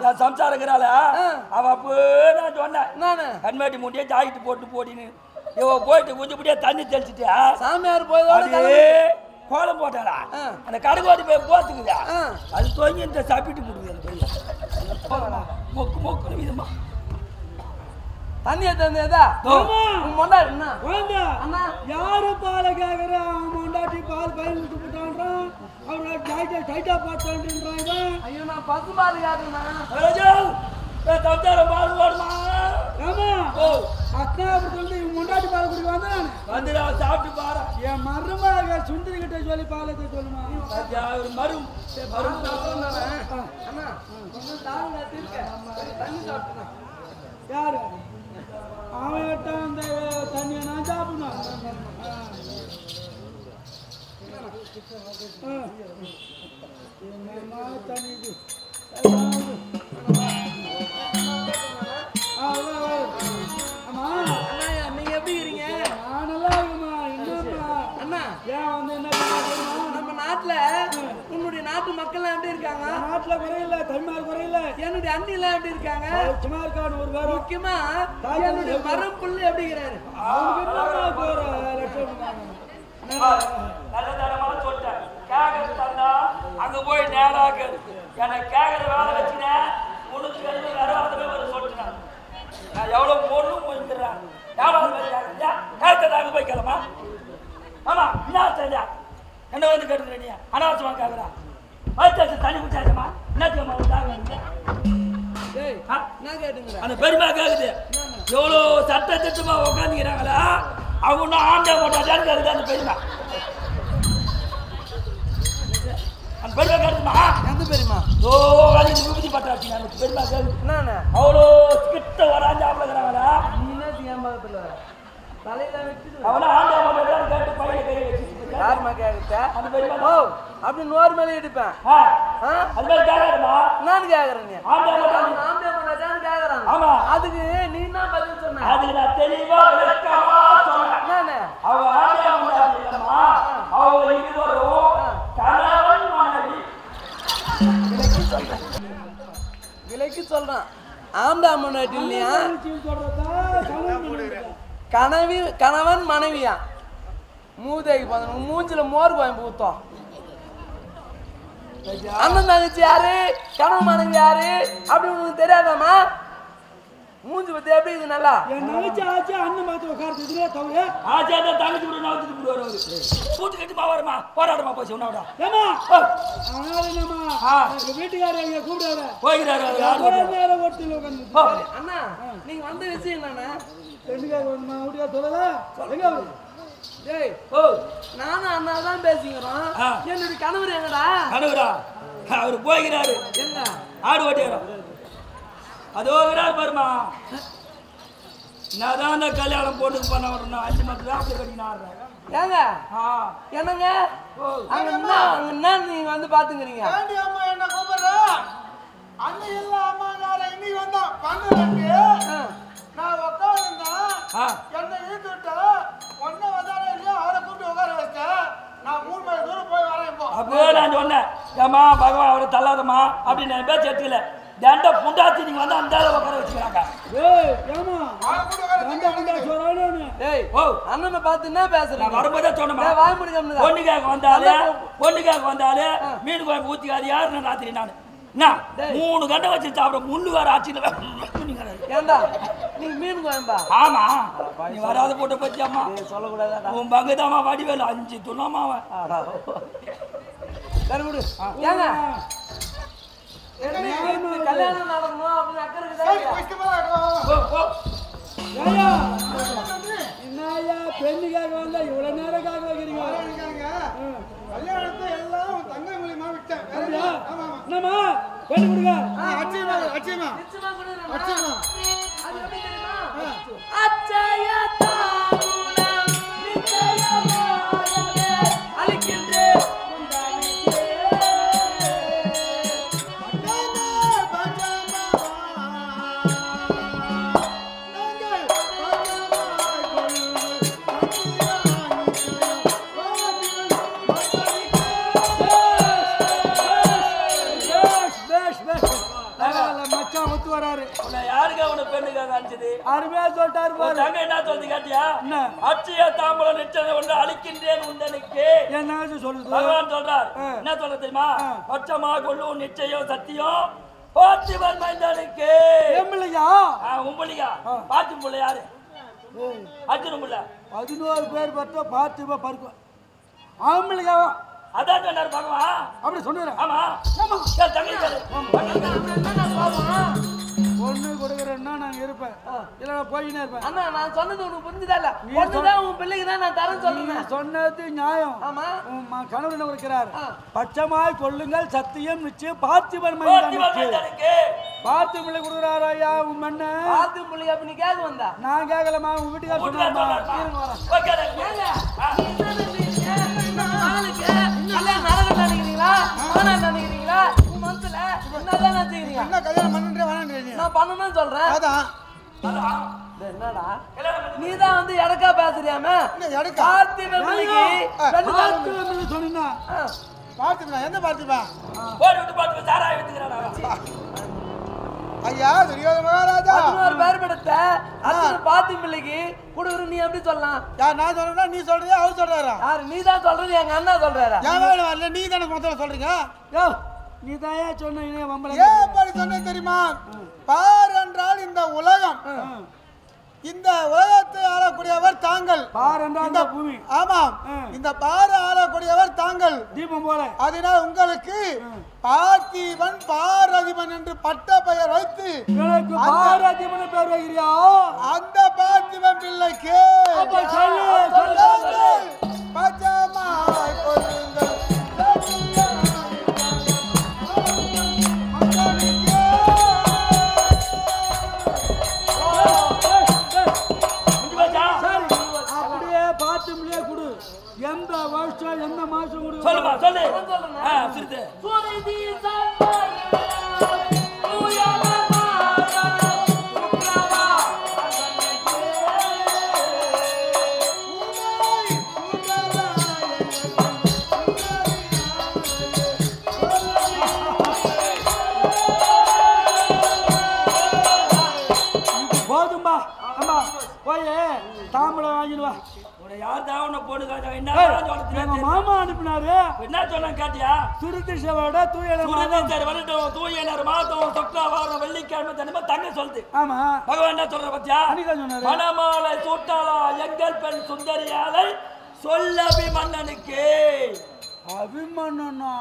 என் சம்சாரங்கிறாள அவ அப்போ நான் சொன்னேன் கண்மேட்டி முண்டிய ஜாக்கெட்டு போட்டு போடின்னு இவ போயிட்டு கொஞ்சம் முடியா தண்ணி தெளிச்சுட்டியா? சாமியார் போய் கோலம் போட்டாளா? அந்த கடுகோடி போய் போத்துக்குதா? அது தொங்கி இந்த சாப்பிட்டு போடுது மொக்கு மொக்கு விதமா தண்ணியை தந்ததா மொண்டாடி அண்ணா யாரு பாலை கேக்குற? அவன் மொண்டாட்டி பால் பயிர் விட்டு போட்டான்றான். அவரோட டைட்டா பார்த்தான்றான். ஐயோ நான் பசு பால் கேக்குறேன்னா சம்சாரம் பால் போடுமா? ஆமா அக்கா அப்படி சொல்லிட்டு இவன் மொண்டாட்டி பால் குடிக்க வந்தான். வந்து சாப்பிட்டு பாரு. என் மருமக சுந்தரி கிட்ட சொல்லி பாலத்தை சொல்லுமா? மரும் அண்ணா தண்ணி சாப்பிட்டேன். யாரு அவன்கிட்ட அந்த தண்ணியை நான் சாப்பிடணும். என்னமா தண்ணி இது? ஆமா நீங்க எப்படி இருக்கீங்க? நான் நல்லா இருக்குமா? என்னம்மா அண்ணா ஏன் வந்து என்ன நம்ம நாட்டுல உன்னுடைய நாட்டு மக்கள் எப்படி இருக்காங்க? நாட்டுல குறையில, தமிழ்நாடு குறையில. என்னுடைய அண்ணி எல்லாம் எப்படி இருக்காங்க? சும்மா இருக்கான்னு ஒரு பேரும். முக்கியமா என்னுடைய மரம் புள்ளி எப்படிங்கிறாரு? நல்ல தரமா சொல்லிட்டேன். கேட்கறது தந்தா அங்க போய் நேரா கேடு. எனக்கு கேட்கற வேலை வச்சுனேன். உனக்கு வந்து வராதவே ஒரு சொல்லிட்டேன். நான் எவ்வளவு பொண்ணும் போயிட்டுறேன். எவ்வளவு பேர் கேட்கறியா? கேட்கறது அங்க போய் கேளமா? ஆமா, என்ன செஞ்சா? என்ன வந்து கேட்டுக்கிற நீ? அனாவசியமா கேட்கறா. வயிற்று தண்ணி குடிச்சாச்சமா? என்ன செய்ய அந்த பெருமை கேக்குது. எவ்வளோ சட்ட திட்டமா உட்காந்துக்கிறாங்களா? அவங்க ஆண்டை போட்டாச்சான்னு கேக்குது அந்த பெருமை. அந்த பெருமை கேட்டுமா? எந்த பெருமா? ஓ அது விபூதி பட்டாச்சு அந்த பெருமை கேக்குது. என்ன அவ்வளோ கிட்ட வராஞ்சாப்லங்கிறாங்களா? நீ என்ன ஏமாத்துல தலையில வச்சுட்டு அவனா ஆண்டை போட்டாச்சான்னு கேட்டு பையனை கை வச்சு யாருமா கேக்குற? அந்த பெருமை ஓ அப்படி நோர் மேல எடுப்பேன். அது மாதிரி கேட்காதுமா? நான் கேக்குறேன். நீ ஆண்டை போட்டாச்சு. ஆம்பே பண்ணாதான் கேக்குறான். ஆமா, அதுக்கு நீ என்ன பதில் சொன்ன? அதுக்கு நான் தெளிவா விளக்கமா சொன்னேன். என்னன்னு? அவ ஆண்டை போட்டாச்சுமா? அவங்க இருவரும் கணவன் மனைவி. விலைக்கு சொல்றான். ஆம்பா முன்னாடி இல்லையா? கணவன் மனைவியா? மூதைக்கு போன மூஞ்சில மோர் கோயம்பு ஊத்தோம். அண்ணன் தங்கச்சி யாரு, கணவன் மனைவி யாரு அப்படி உனக்கு தெரியாதாமா? மூஞ்சி பத்தி எப்படி இது நல்லா? என் நினைச்சு ஆச்சு அண்ணன் பார்த்து உட்கார்றதுல தவிர ஆச்சா தான் தங்கச்சி கூட நான் வந்து போடுவார் அவரு. கூட்டு கட்டி மாவரமா போராடமா போச்சு உன்னோட. ஏமா அதனால என்னமா எங்க வீட்டுக்காரர் எங்க கூப்பிடுறாரு போகிறாரு அவர். நேரம் ஓட்டில உட்கார்ந்து. அண்ணா நீங்க வந்த விஷயம் என்னண்ணா? ரெண்டுக்காரர் வந்து வீட்டுக்கார சொல்லல எங்க அவரு? டேய் ஓ நானும் அண்ணா தான் பேசிக்கிறோம். என்னுடைய கணவர் எங்கடா? கணவரா? அவரு போகிறாரு. எங்க? ஆடு ஓட்டியாரோ அதோ விரார் பாருமா. நான் தான் அந்த கல்யாணம் போட்டுக்கு பண்ண வரணும். 5 மாதம் தான் அப்படி கட்டி நான் ஆடுறேன். ஏங்க என்னங்க அங்க நீங்க வந்து பாத்துக்கிறீங்க? அம்மா என்ன கூப்பிடுற? அண்ணி இல்ல அம்மா நான் இன்னைக்கு வந்தான் 12 நான் உட்கார்ந்தேன். என்ன ஈட்டு விட்டா ஒன்னும் வந்தாலே இல்லையா அவரை கூப்பிட்டு உட்கார வச்சேன். நான் 3 மைல் தூரம் போய் வரேன். இப்போ அப்போ நான் சொன்னேன், ஏமா பகவான் அவரை தள்ளாதம்மா அப்படின்னு நான் பேச்சு எடுத்துக்கல. தண்ட புண்டாச்சி நீங்க வந்து அந்த உட்கார வச்சுக்கிறாங்க. அண்ணனை பார்த்து என்ன பேசுறேன்? வரும்போதே சொன்னேன் பொண்ணுக்காக வந்தாலே மீன் குழம்பு ஊத்திக்காது யாருன்னு ராத்திரி நான் 3 கண்டை வச்சு சாப்பிட முள்ளு வேற ஆட்சியில். ஏண்டா நீ மீன் குழம்பா? ஆமா நீ வராத போட்டு பத்தி அம்மா சொல்லக்கூடாதா? உன் பங்குதாமா வடிவேலு 5 துணமாவன். ஏங்க கல்யாணம் நடக்கணும் அப்படின்னு அக்கறை என்னையா பெண்ணுக்காக வந்தா இவ்வளவு நேரக்காக வைக்கிறீங்க? கல்யாணத்தை எல்லாம் தங்க மூலியமா விட்டேன். என்னம்மா பெண்ணு கொடுங்க. அச்சயமா அச்சயமா அச்சயமா அது எப்படி தெரியுமா? அச்சயா தாமுனம் நிச்சயமாகவே அளிக்கின்றேன் அருமையா சொல்லிட்டாரு பாரு. என்ன சொல்றது கேட்டியா? அச்சய தாம்பலம் நிச்சயம் ஒன்று அளிக்கின்றேன் உண்டனுக்கு. என்ன சொல்லுது பகவான் சொல்றார். என்ன சொல்ல தெரியுமா? பட்சமா கொள்ளும் நிச்சயம் சத்தியம் பார்த்திபன் மைந்தனுக்கு. எம்பிள்ளையா? உம்பிள்ளையா? பார்த்திபன் பிள்ளை யாரு? அர்ஜுனன் பிள்ளை. 11 பேர் பார்த்தா பார்த்திப பருக்கு ஆம்பிள்ளையா? அதான் சொன்னார் பகவான். அப்படி சொன்னாரு. ஆமா பொண்ணு கொடுக்குறேன்னா நான் இருப்பேன், இல்ல போயினே இருப்பேன். அண்ணா நான் சொன்னது உனக்கு புரிஞ்சுதா இல்ல? பொண்ணுதான் உன் பிள்ளைக்கு தான் நான் தரேன்னு சொல்லுங்க. சொன்னது நியாயம். ஆமா உன் கணவர் என்ன கொடுக்கிறார்? பட்சமாய் கொள்ளுங்கள் சத்தியம் நிச்சயம் பார்த்திபன் மைந்தனுக்கு. பார்த்து பிள்ளை கொடுக்குறாரு ஐயா உன் மண்ணு. பார்த்து பிள்ளை அப்ப நீ கேட்க வந்தா? நான் கேட்கலமா, உன் வீட்டுக்கார சொன்னாமா? நினைக்கிறீங்களா நினைக்கிறீங்களா? உன் மனசுல என்னதான் நினைக்கிறீங்க? என்ன கல்யாணம் பண்ணுறே வேணாம் நான் பண்ணணும்னு சொல்றேன். என்னடா நீதான் வந்து எடக்கா பேசுறியாம? பார்த்திபன் பிள்ளைக்கு சொன்னா பார்த்திபனா எந்த பார்த்திபன் போடு விட்டு பார்த்து சாராய வித்துக்கிறானா ஐயா துரியோதன மகாராஜா ஒரு பேர் படுத்த அத்தனை பாத்தி பிள்ளைக்கு குடுக்குற நீ எப்படி சொல்லலாம் யார் நான் சொல்றேன்னா நீ சொல்றியா அவர் சொல்றாரா யாரு நீ தான் சொல்றது எங்க அண்ணா சொல்றாரா ஏன் வேணும் வரல நீ தானே முதல்ல சொல்றீங்க யோ நீ தான் ஏன் சொன்ன வம்பளை ஏன் அப்படி சொன்னேன் தெரியுமா பார் என்றால் இந்த உலகம் இந்த உலகத்தை ஆளக்கூடியவர் தாங்கள் பார் என்றால் இந்த பூமி ஆமாம் இந்த பார் ஆளக்கூடியவர் தாங்கள் தீபம் போல அதனால் உங்களுக்கு பார்த்திபன் பாரதிபன் என்று பட்ட பெயர் வைத்து எனக்கு பாரதிபன் பேர் வைக்கிறியா அந்த பார்த்திபன் பிள்ளைக்கு அப்ப சொல்லு பச்சமாய் பொருங்கள் அப்படியே பாத்துமிலே குடு எந்த வருஷம் எந்த மாசம் குடு சொல்லுமா சொல்லு சிரித்து போதும்பா அம்மா போய் தாம்பளம் வாங்கிட்டு வா யார் தான் பொண்ணு காட்ட என்ன எங்க மாமா அனுப்பினாரு என்ன சொன்ன கேட்டியா சுருதி சேவோட தூய வரட்டும் தூயனர் மாதம் சுக்ரவாரம் வெள்ளிக்கிழமை தினமா தங்க சொல்லுது ஆமா பகவான் என்ன சொல்ற பத்தியா அன்னைக்கு சொன்னாரு மணமாலை சூட்டாளா எங்கள் பெண் சுந்தரியாலை சொல்ல அபிமன்னனுக்கு அபிமன்னா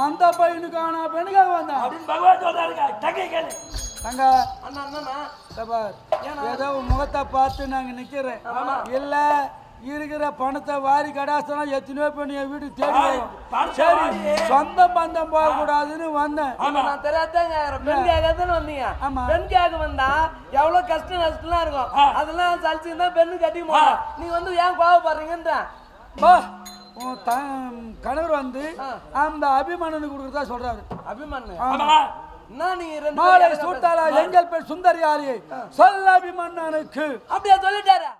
அந்த பையனுக்கான பெண்ணுக்காக வந்தான் அப்படின்னு பகவான் சொல்றாருங்க தங்கை கேளு தங்க அண்ணா அண்ணா ஏதோ முகத்தை பார்த்து நாங்க நிக்கிறேன் இல்ல இருக்கிற பணத்தை வாரி கடாசனா எத்தனையோ பண்ணி என் வீட்டுக்கு தேடி வரும் சரி சொந்த பந்தம் போக கூடாதுன்னு வந்தேன் நான் தெரியாதாங்க பெண் கேட்கறதுன்னு வந்தீங்க பெண் கேட்க வந்தா எவ்வளவு கஷ்டம் நஷ்டம்லாம் இருக்கும் அதெல்லாம் சலிச்சுன்னா பெண்ணு கட்டி போறோம் நீங்க வந்து ஏன் கோவப்படுறீங்கன்ற உன் கணவர் வந்து அந்த அபிமன்னனுக்கு கொடுக்கறதா சொல்றாரு அபிமன்னன் மாலை சூட்டாளா எங்கள் பெண் சுந்தரியாரியை சொல்ல அபிமன்னனுக்கு அப்படியா சொல்லிட்டாரா